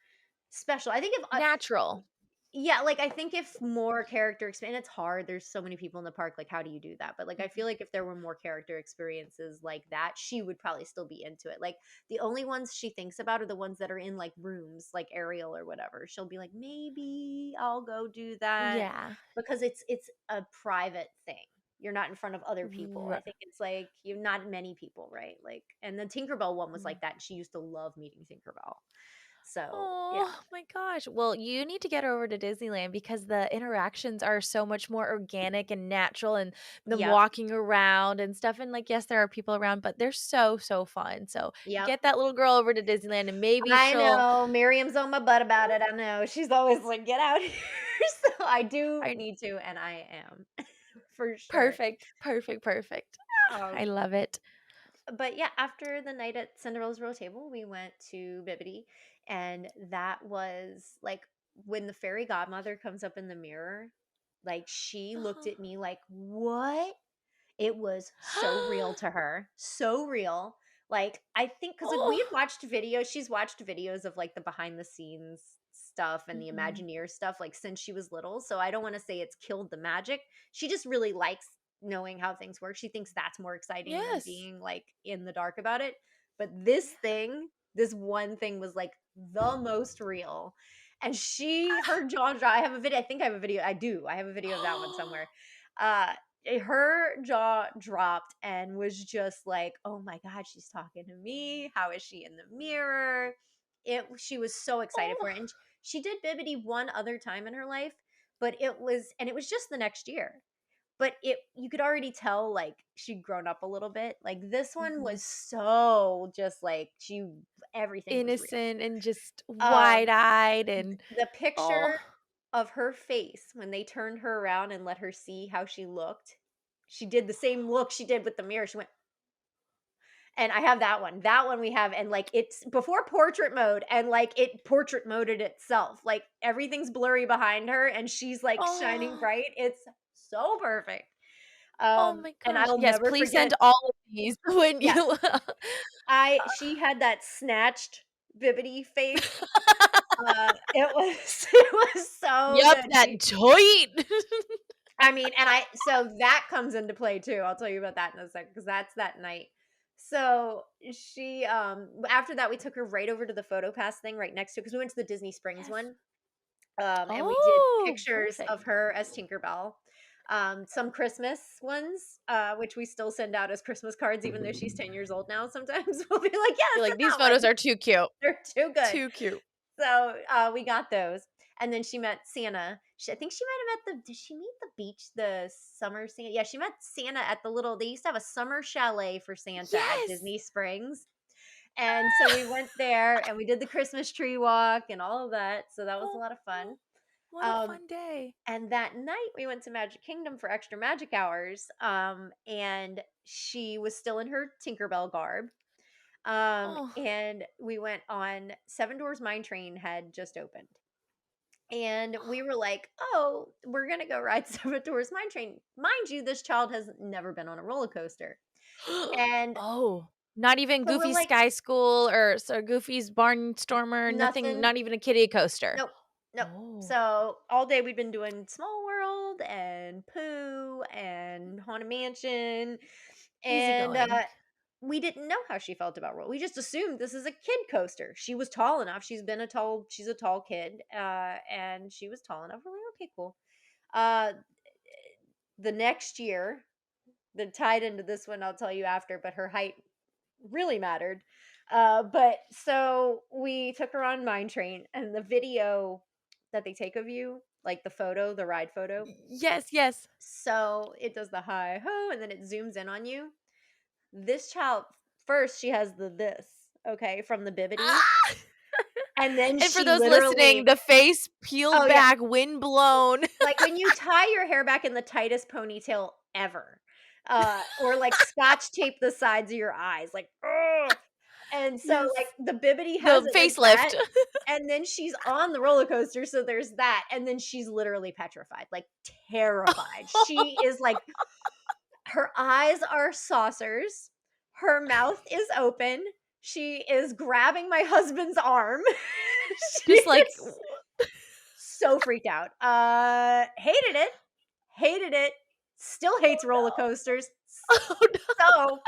special. I think if natural. yeah, like, I think if more character exp and it's hard, there's so many people in the park, like, how do you do that? But, like, I Mhm. feel like if there were more character experiences like that, she would probably still be into it. Like, the only ones she thinks about are the ones that are in, like, rooms, like Ariel or whatever. She'll be like, "Maybe I'll go do that," Yeah. because it's a private thing. You're not in front of other people. Ri I think it's, like, you're not many people, right? Like and the Tinkerbell one was mm. like that, and she used to love meeting Tinkerbell. So, yeah. Oh my gosh. Well, you need to get over to Disneyland because the interactions are so much more organic and natural and them Yep. walking around and stuff. And like, yes, there are people around, but they're so, so fun. So Yep. get that little girl over to Disneyland and maybe I she'll know, Miriam's on my butt about it, I know, she's always like, "Get out here." So, I do I need to, and I am, for sure. perfect, perfect, perfect. Ah, I Um, love it. but yeah, after the night at Cinderella's Royal Table, we went to Bibbidi, and that was, like when the fairy godmother comes up in the mirror, like, she looked Uh-huh. at me like, "What?" It was so real to her, so real. Like, I think because like, we had Oh. watched videos she's watched videos of, like, the behind the scenes stuff and the Mhm. Imagineer stuff, like, since she was little, so I don't wanna say it's killed the magic. She just really likes knowing how things work. She thinks that's more exciting than Yes. being, like, in the dark about it. But this Yeah. thing, this one thing was, like, the most real. And her jaw I have a video I think I have a video I do, I have a video of that one somewhere. Uh, her jaw dropped and was just like, "Oh my god, she's talking to me. How is she in the mirror?" She was so excited for Oh. it, and she did Bibbidi one other time in her life, but it was just the next year. But it you could already tell, like, she'd grown up a little bit. Like, this one Mhm. was so just, like, everything was real. Innocent and just Um, wide-eyed and the oh. picture of her face when they turned her around and let her see how she looked, she did the same look she did with the mirror. She went and I have that one. That one we have, and, like, it's before portrait mode, and, like, it portrait moded itself. Like, everything's blurry behind her, and she's, like, shining Oh. bright. It's so perfect. Oh my And gosh. I'll Yes, never please forget send all of these when yes, you she had that snatched Bibbidi face. It was it was so Yep, good. that toit. I mean, and I so that comes into play too. I'll tell you about that in a second because that's that night. So she after that we took her right over to the photo pass thing right next to because we went to the Disney Springs Yes. one. And we did Oh, pictures perfect. of her as Tinkerbell. Some Christmas ones, which we still send out as Christmas cards, even though she's 10 years old now. Sometimes we'll be like, yeah, You're like, send "These that one. photos are too cute. They're too good. Too cute." So, we got those, and then she met Santa. I think she might have met did she meet the beach, the summer Santa? Yeah, she met Santa at they used to have a summer chalet for Santa at Yes! Disney Springs, and so we went there, and we did the Christmas tree walk and all of that, so that was a Oh, lot of fun. what a Um, fun day. and that night, we went to Magic Kingdom for extra magic hours, and she was still in her Tinkerbell garb, Oh. and we went on Seven Doors Mine Train had just opened. And we were like, "Oh, we're gonna go ride Seven Doors Mine Train." Mind you, this child has never been on a roller coaster, and Oh, not even so we're Goofy's like, Sky School or Goofy's Barnstormer, nothing, "Nothing, not even a kiddie coaster? nope, nope." Oh, So all day we've been doing Small World and Pooh and Haunted Mansion, and easygoing. we didn't know how she felt about roll. We just assumed this is a kid coaster. She was tall enough. She's a tall kid, and she was tall enough. We're like, okay, cool. Uh, the next year, that tied into this one, I'll tell you after, but her height really mattered. But so we took her on Mine Train, and the video that they take of you, like the photo, the ride photo. Yes, yes. So it does the hi ho, and then it zooms in on you. This child, first, she has this, okay, from the Bibbidi, Ah! and then And for she those listening, literally the face peeled oh, yeah. back, wind blown. Like, when you tie your hair back in the tightest ponytail ever, or, like, scotch tape the sides of your eyes, like, ugh, and so, Yes. like, the Bibbidi has The it like that, facelift. and then she's on the roller coaster, so there's that, and then she's literally petrified, like, terrified. She is, like her eyes are saucers, her mouth is open, she is grabbing my husband's arm. She Just like is so freaked out. Hated it, still hates oh roller no. coasters. Oh no. So,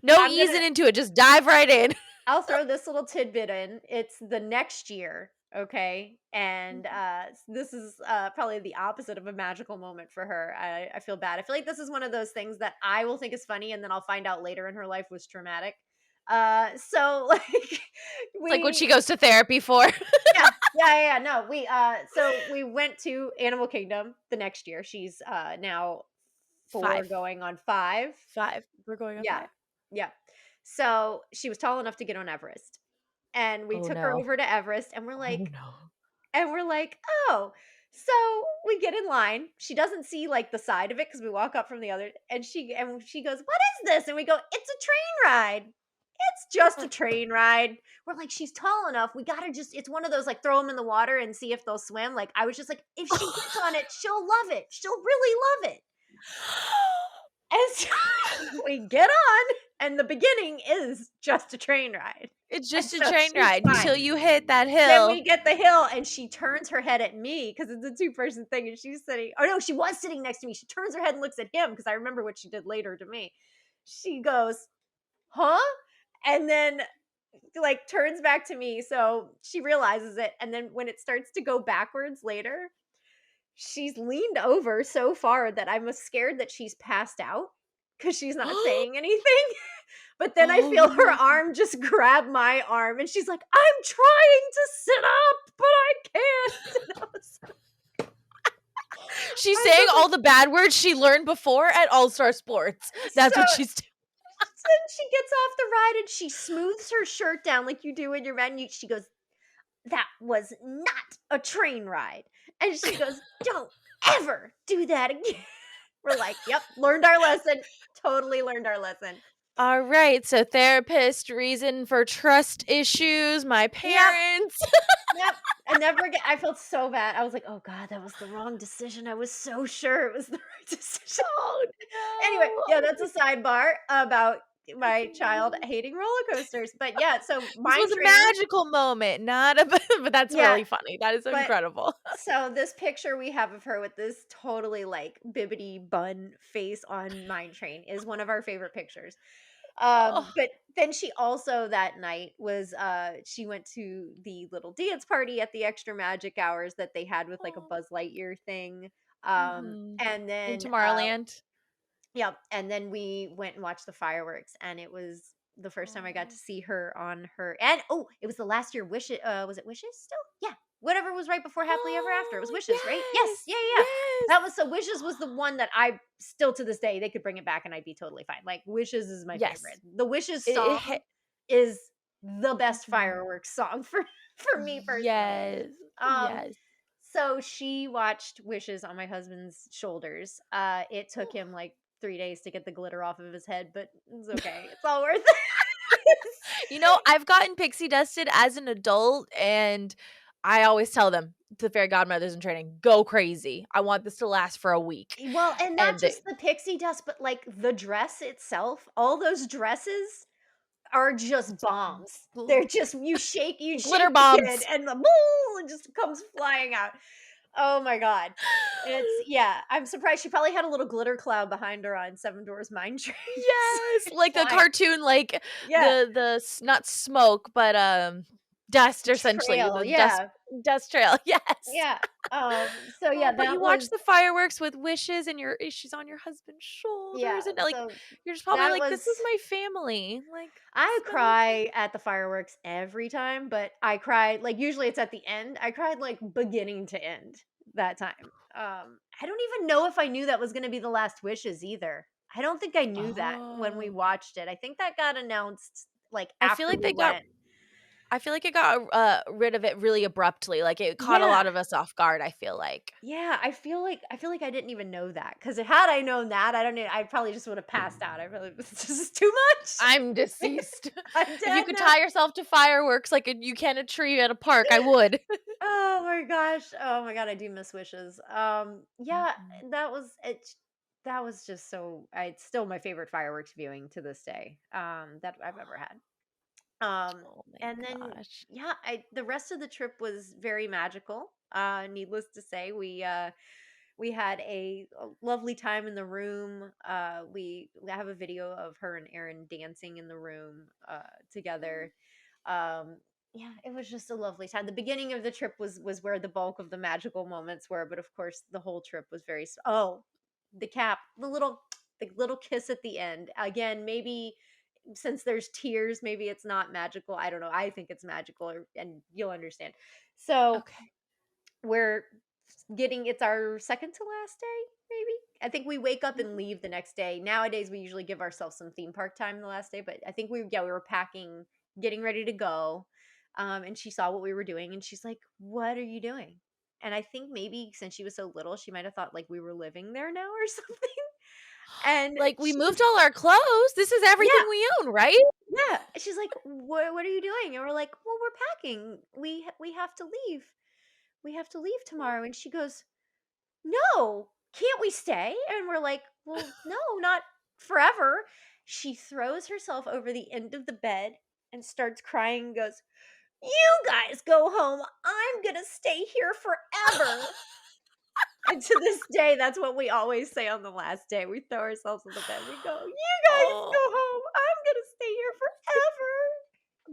No I'm gonna easing into it, just dive right in. I'll throw this little tidbit in. It's the next year, okay? And Mhm. this is probably the opposite of a magical moment for her. I feel bad. I feel like this is one of those things that I will think is funny and then I'll find out later in her life was traumatic. So like It's like what we she goes to therapy for. yeah. No, so we went to Animal Kingdom the next year. She's now 4 5. going on 5. 5. We're going on Yeah. 5. Yeah. So she was tall enough to get on Everest. And we Oh took her no. over to Everest Oh no. and we're like, "Oh." So we get in line. She doesn't see like the side of it because we walk up from the other and she goes, "What is this?" And we go, "It's a train ride." It's just a train ride. We're like, she's tall enough. We gotta just, it's one of those like throw them in the water and see if they'll swim. Like, I was just like, if she gets on it, she'll love it. She'll really love it. And so we get on, and the beginning is just a train ride. It's And just a so train she's ride fine. until you hit that Then hill. we get the hill, and she turns her head at me because it's a two-person thing, and she's sitting, oh no, she was sitting next to me. She turns her head and looks at him because I remember what she did later to me. She goes, huh? And then like turns back to me. So she realizes it. And then when it starts to go backwards later, she's leaned over so far that I'm scared that she's passed out because she's not saying anything. But then I Oh feel her no. arm just grab my arm and she's like, I'm trying to sit up, but I can't. And She's I'm saying just like, all the bad words she learned before at All-Star Sports. That's so what she's doing. then she gets off the ride and she smooths her shirt down like you do in your menu. She goes, that was not a train ride. And she goes, don't ever do that again. We're like, yep, learned our lesson. Totally learned our lesson. All right, so therapist, reason for trust issues, my Yep, parents. yep. I never again. I felt so bad. I was like, oh God, that was the wrong decision. I was so sure it was the right decision. Oh Anyway, no. yeah, Oh that's my a sidebar about That's my child amazing. hating roller coasters. But yeah, so This mine was a train, magical moment, not a but that's yeah, really funny. That is but incredible. so this picture we have of her with this totally like bibbity bun face on Mine Train is one of our favorite pictures. Oh. But then she also that night was she went to the little dance party at the extra magic hours that they had with like a Oh. Buzz Lightyear thing. Mhm. And In then Tomorrowland? yeah, and then we went and watched the fireworks, and it was the first time I got to Oh. see her on her, and oh, it was the last year Wish was it Wishes still? Yeah. Whatever was right before Happily Ever After. It was Oh, Wishes, right? Yes. yes! Yeah, yeah, yeah. Yes! That was so Wishes was the one that I still to this day they could bring it back and I'd be totally fine. Like Wishes is my Yes. favorite. The Wishes It song hit is the best mhm. fireworks song for me personally. Yes. Um Yes. so she watched Wishes on my husband's shoulders. It took Oh. him like 3 days to get the glitter off of his head, but it's okay. It's all worth it. You know, I've gotten pixie dusted as an adult, and I always tell them, the fairy godmothers in training, "Go crazy. I want this to last for a week." Well, and not And they just the pixie dust, but like the dress itself. All those dresses are just bombs. They're just you glitter shake the kid bombs. and the boo it just comes flying out. Oh my god. It's yeah, I'm surprised she probably had a little glitter cloud behind her on Seven Doors Mine Train. Yes, It's like the flying. cartoon, like, Yeah, the s not smoke, but, dust essentially, trail. the dust Yeah. dust trail, yes. Yeah. So Oh, yeah, but you that watch was the fireworks with Wishes and she's on your husband's yeah. shoulders, and, like, So you're just probably that like, was "This is my family." Like, "This I is my whole cry at the fireworks every time, but I cried like usually it's at the end. I cried like beginning to end that time. I don't even know if I knew that was going to be the last wishes either. I don't think I knew that when we Oh. watched it. I think that got announced like I feel after like we they got went. I feel like it got, rid of it really abruptly, like, it caught a Yeah. lot of us off guard, I feel like. Yeah, I feel like I didn't even know that cuz had I known that, I don't know, I probably just would have passed out. I really this is too much. I'm deceased. I'm If you dead could now. tie yourself to fireworks like you can a tree at a park, I would. Oh my gosh. Oh my god, I do miss wishes. Yeah, Mhm. that was just so it's still my favorite fireworks viewing to this day. That I've ever had. Oh my And then gosh. yeah, I the rest of the trip was very magical. Needless to say, we had a lovely time in the room. We have a video of her and Aaron dancing in the room Mm. together. um yeah, it was just a lovely time. The beginning of the trip was where the bulk of the magical moments were, but of course the whole trip was very oh, the cap, the little kiss at the end again. Maybe since there's tears, maybe it's not magical. I don't know, I think it's magical, and you'll understand. So Okay. we're getting it's our second to last day, maybe. I think we wake up and Mhm. leave the next day. Nowadays, we usually give ourselves some theme park time the last day, but I think we were packing, getting ready to go. And she saw what we were doing and she's like, "What are you doing?" And I think maybe since she was so little, she might have thought like we were living there now or something. And Like, we she was moved all our clothes. This is everything yeah, we own, right? Yeah, she's like, What are you doing?" And we're like, "Well, we're packing. We have to leave. We have to leave tomorrow." And she goes, "No, can't we stay?" And we're like, "Well, no, not forever." She throws herself over the end of the bed and starts crying and goes, "You guys go home. I'm gonna stay here forever." And to this day, that's what we always say on the last day. We throw ourselves on the bed. We go, "You guys Oh, go home. I'm gonna stay here forever."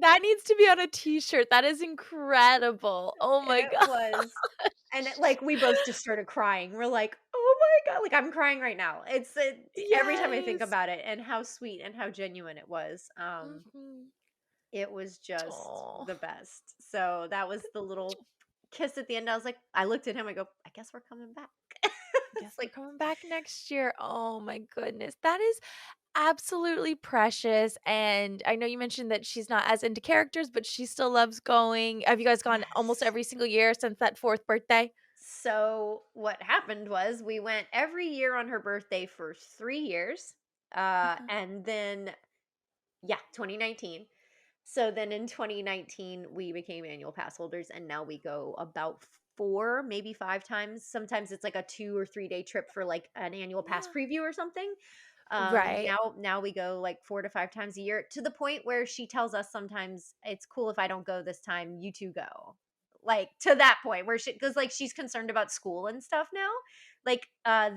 that needs to be on a T-shirt. That is incredible. Oh my It was. And like we both just started crying. We're like, "Oh my god!" Like I'm crying right now. Every time I think Yes. about it and how sweet and how genuine it was. Mhm. It was just Aw. the best. So that was the little kiss at the end. I looked at him. I go, "I guess we're coming back." Guess It's we're like, coming back next year. Oh my goodness. That is absolutely precious, and I know you mentioned that she's not as into characters, but she still loves going. Have you guys gone almost yes. every single year since that 4th birthday? So what happened was we went every year on her birthday for 3 years. Uh-huh. And then, yeah, 2019. So then in 2019, we became annual pass holders, and now we go about 4, maybe 5 times. Sometimes it's like a 2 or 3 day trip for like an annual pass Yeah. preview or something. Right. Now we go like 4 to 5 times a year, to the point where she tells us sometimes it's cool if I don't go this time, you two go. Like to that point where because like she's concerned about school and stuff now. Like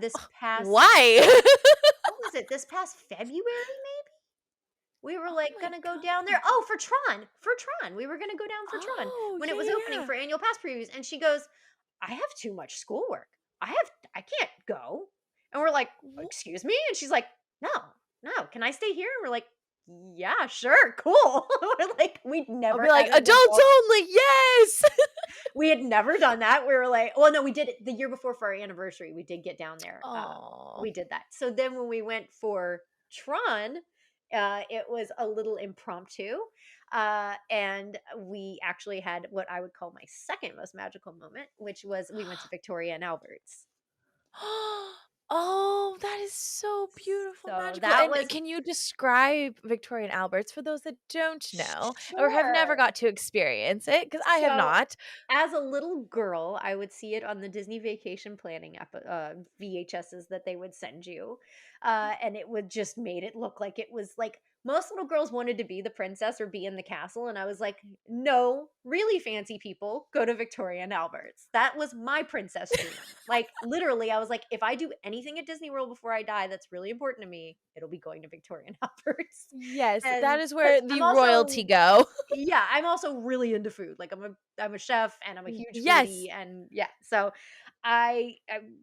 this past Why? what was it? This past February, we were, Oh like, my gonna go down there. goodness. Oh, for Tron. We were gonna go down for Tron Oh, when it yeah, was yeah, opening yeah. for annual pass previews, and she goes, "I have too much schoolwork. I can't go." And we're like, Wha "Excuse me?" And she's like, "No, no, can I stay here?" And we're like, "Yeah, sure, cool." We're like, we'd I'll never be like, had an "Adults adult. only, yes!" We had never done that. We were like, well, no, we did it the year before for our anniversary. We did get down there. Oh. We did that. So then when we went for Tron, it was a little impromptu. And we actually had what I would call my second most magical moment, which was we went to Victoria and Albert's. Oh, that is so beautiful, So magical, that and was can you describe Victoria and Albert's for those that don't know or have never sure. got to experience it? Because I have So, not. as a little girl, I would see it on the Disney Vacation Planning VHSs that they would send you, and it would just made it look like it was like most little girls wanted to be the princess or be in the castle, and I was like, no, really fancy people go to Victoria and Albert's. That was my princess dream. Like literally, I was like, if I do anything at Disney World before I die, that's really important to me. It'll be going to Victoria and Albert's, Yes, that and is because where the I'm royalty also go. yeah, I'm also really into food. Like I'm a chef and I'm a huge Yes. foodie, and yeah, so I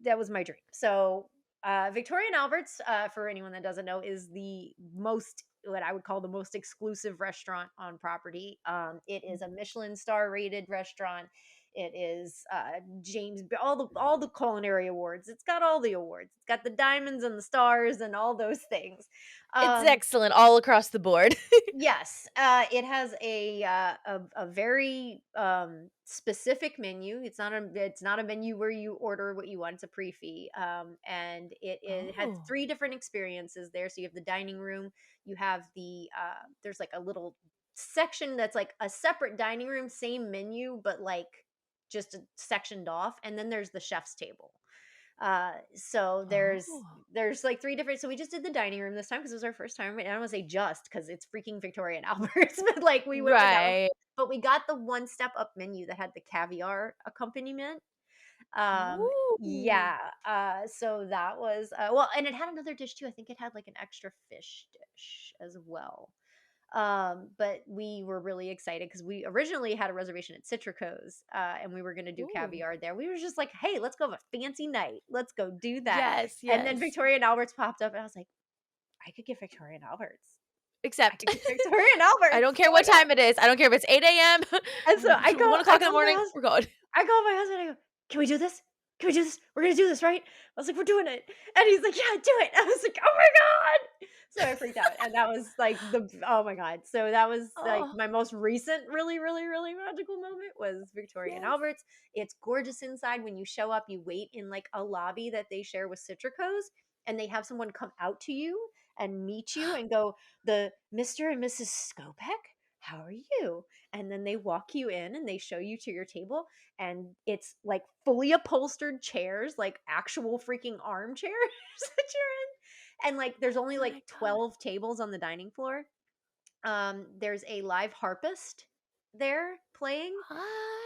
that was my dream. So Victoria and Albert's, for anyone that doesn't know, is the most what I would call the most exclusive restaurant on property. It is a Michelin star rated restaurant. It is all the culinary awards. It's got all the awards. It's got the diamonds and the stars and all those things. It's Um, excellent all across the board. Yes, it has a very specific menu. It's not a menu where you order what you want. It's a pre-fee, and it has Oh. 3 different experiences there. So you have the dining room. You have there's like a little section that's like a separate dining room, same menu, but like just sectioned off. And then there's the chef's table. So Oh. there's like 3 different, so we just did the dining room this time because it was our first time. I don't want to say just because it's freaking Victoria and Albert's, but like we went with that one. Right. But we got the one step up menu that had the caviar accompaniment. Ooh. Yeah. So that was well, and it had another dish too. I think it had like an extra fish dish as well. But we were really excited because we originally had a reservation at Citrico's, and we were going to do Ooh. caviar there. We were just like, hey, let's go have a fancy night. Let's go do that. Yes, And then yes. Victoria and Albert's popped up, and I was like, I could get Victoria and Albert's. I Except could get Victoria and I Albert's. don't care Oh my what God. time it is. I don't care if it's 8 AM, And so 1 o'clock in the morning, we're going. I call my husband, I go, "Can we do this? Can we do this? We're gonna do this, right?" I was like, "We're doing it." And he's like, "Yeah, do it." I was like, "Oh my God." So I freaked out. And that was like oh my God. So that was like Oh, my most recent really, really, really magical moment was Victoria and yes. Albert's. It's gorgeous inside. When you show up, you wait in like a lobby that they share with Citrico's, and they have someone come out to you. and meet you and go, "The Mr. and Mrs. Skopek, how are you?" And then they walk you in and they show you to your table, and it's like fully upholstered chairs, like actual freaking armchairs that you're in. And like there's only Oh like my god. 12 tables on the dining floor. There's a live harpist there playing.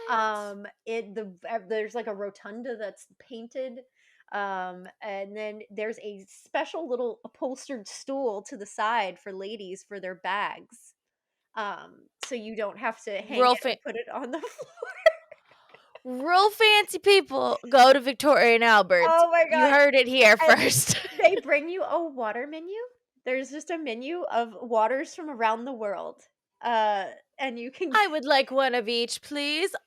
What? There's like a rotunda that's painted. And then there's a special little upholstered stool to the side for ladies for their bags. So you don't have to hang Real it and fa put it on the floor. real fancy people go to Victoria and Albert's. Oh my You god. heard it here And first. they bring you a water menu. There's just a menu of waters from around the world. And you can I would like one of each, please. So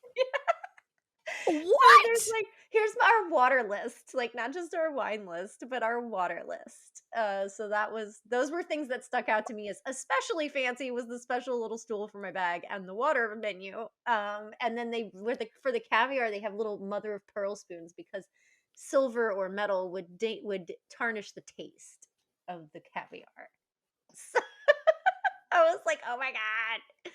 there's What? like, here's our water list, like not just our wine list, but our water list. So those were things that stuck out to me as especially fancy was the special little stool for my bag and the water menu. And then they with the for the caviar they have little mother of pearl spoons because silver or metal would tarnish the taste of the caviar. So I was like, oh my god,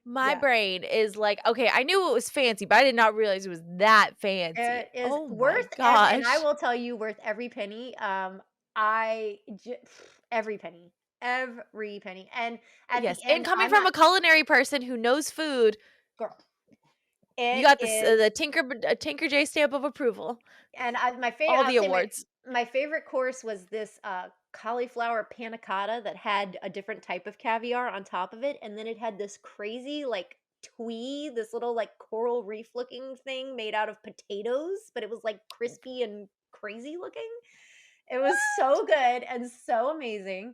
My yeah. brain is like, "Okay, I knew it was fancy, but I did not realize it was that fancy." It is Oh my worth and I gosh. will tell you worth every penny. I j every penny, and at the Yes, and end, coming I'm from not a culinary person who knows food, girl. you It got this is the TinkerJ stamp of approval. and I my favorite. All I'll the say awards. my favorite course was this, cauliflower panna cotta that had a different type of caviar on top of it, and then it had this crazy, like, this little, like, coral reef looking thing made out of potatoes, but it was, like, crispy and crazy looking. It was so good and so amazing.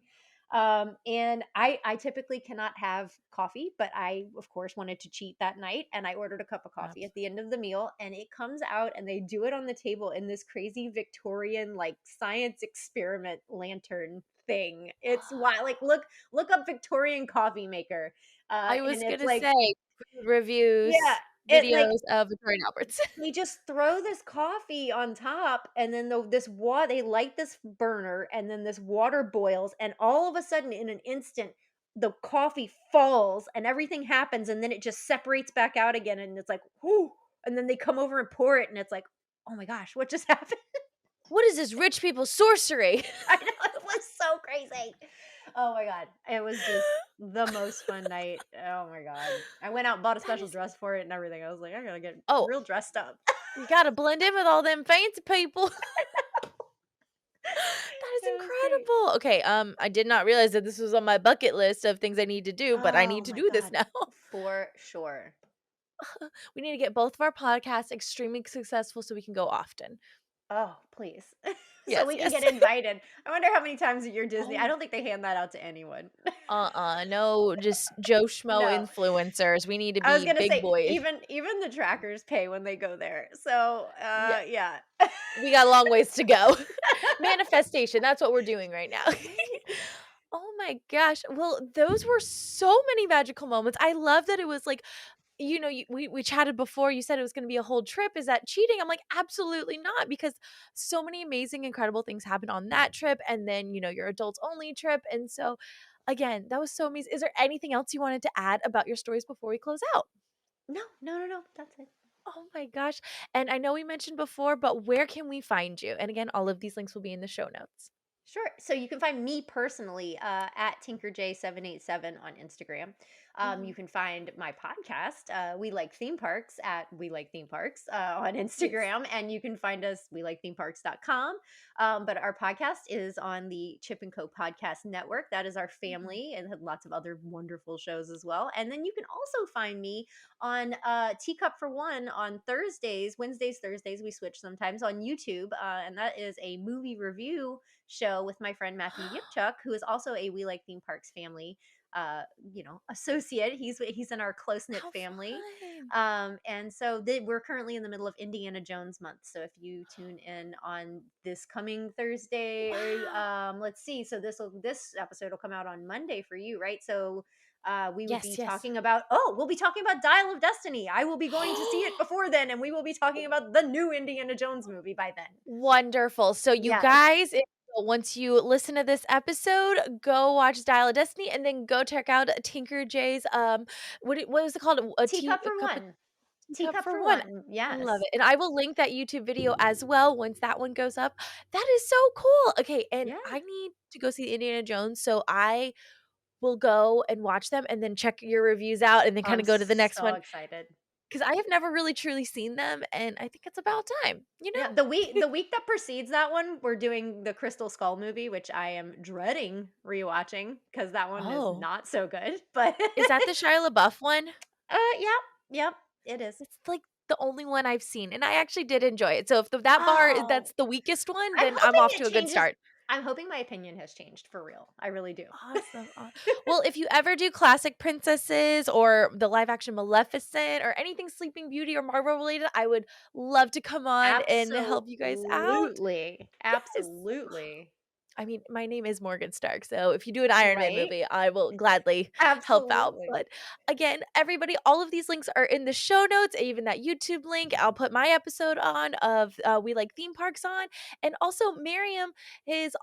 And I typically cannot have coffee, but I of course wanted to cheat that night and I ordered a cup of coffee Abs at the end of the meal and it comes out and they do it on the table in this crazy Victorian like science experiment lantern thing. It's why like look up Victorian coffee maker. I And was it's gonna like say, food yeah, reviews, it like videos of Victoria and Alberts. they just throw this coffee on top and then this water they light this burner and then this water boils and all of a sudden in an instant the coffee falls and everything happens and then it just separates back out again and it's like whoo and then they come over and pour it and it's like oh my gosh what just happened. What is this rich people sorcery? I know it was so crazy. Oh my god it was just the most fun night. Oh my god I went out and bought a That special is dress for it and everything. I was like I gotta get oh, real dressed up. you gotta blend in with all them fancy people. That is It was great. incredible. Okay, I did not realize that this was on my bucket list of things I need to do, but I Oh need to my do this god, now. for sure. We need to get both of our podcasts extremely successful so we can go often. Oh, please. So Yes, we can yes. get invited. I wonder how many times a year Disney I Oh, don't think they hand that out to anyone. no, just Joe Schmo No. influencers. We need to I was be gonna big say, boy. even the trackers pay when they go there. So, Yeah, yeah. we got a long ways to go. Manifestation, that's what we're doing right now. Right? Oh my gosh. Well, those were so many magical moments. I love that it was like, we chatted before. You said it was going to be a whole trip. Is that cheating? I'm like, absolutely not, because so many amazing, incredible things happened on that trip. And then, your adults only trip. And so, again, that was so amazing. Is there anything else you wanted to add about your stories before we close out? No, no, no, no. That's it. Oh my gosh. And I know we mentioned before, but where can we find you? And again, all of these links will be in the show notes. Sure. So you can find me personally at TinkerJ787 on Instagram. You Mhm. can find my podcast, We Like Theme Parks, at We Like Theme Parks on Yes. Instagram. And you can find us, WeLikeThemeParks.com. But our podcast is on the Chip and Co. Podcast Network. That is our Mhm. family and have lots of other wonderful shows as well. And then you can also find me on Teacup for One on Thursdays, Wednesdays, Thursdays. We switch sometimes on YouTube. And that is a movie review show with my friend Matthew Yipchuk, who is also a We Like Theme Parks family, associate. He's in our close knit How family, fun. and so we're currently in the middle of Indiana Jones month. So if you tune in on this coming Thursday, or Wow. let's see, so this episode will come out on Monday for you, right? So. We would be Yes, yes. talking about we'll be talking about Dial of Destiny. I will be going to see it before then and we will be talking about the new Indiana Jones movie by then. Wonderful. So you Yes. guys, if So once you listen to this episode, go watch Dial of Destiny and then go check out TinkerJ's, what was it called? Teacup A for cup of one. teacup Teacup for for one. one. I love Yes. it, and I will link that YouTube video as well once that one goes up. That is so cool. Okay, and Yeah. I need to go see Indiana Jones, so I will go and watch them and then check your reviews out and then I'm kinda go to the next so one excited. because I have never really truly seen them, and I think it's about time, you Yeah, know? the week that precedes that one, we're doing the Crystal Skull movie, which I am dreading rewatching because that one is Oh, not so good. But is that the Shia LaBeouf one? yep, yep, it is. It's, like, the only one I've seen, and I actually did enjoy it, so if that bar Oh, that's the weakest one, I'm then I'm hoping off it to a good changes. start. I'm hoping my opinion has changed for real. I really do. Awesome, well, if you ever do classic princesses or the live action Maleficent or anything Sleeping Beauty or Marvel related, I would love to come on and help you guys out. Absolutely. Yes. Absolutely. I mean, my name is Morgan Stark, so if you do an Iron Man Right? movie, I will gladly help out. Absolutely. But again, everybody, all of these links are in the show notes, even that YouTube link. I'll put my episode on of We Like Theme Parks on. And also Miriam is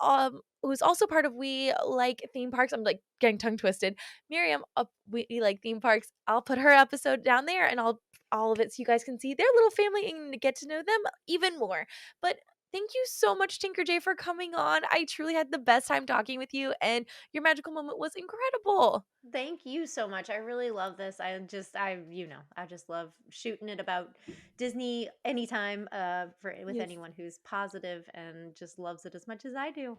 who's also part of We Like Theme Parks. I'm like getting tongue twisted. Miriam of We Like Theme Parks. I'll put her episode down there and I'll all of it so you guys can see their little family and get to know them even more. But thank you so much, TinkerJ, for coming on. I truly had the best time talking with you, and your magical moment was incredible. Thank you so much. I really love this. I just love shooting it about Disney anytime with Yes. anyone who's positive and just loves it as much as I do.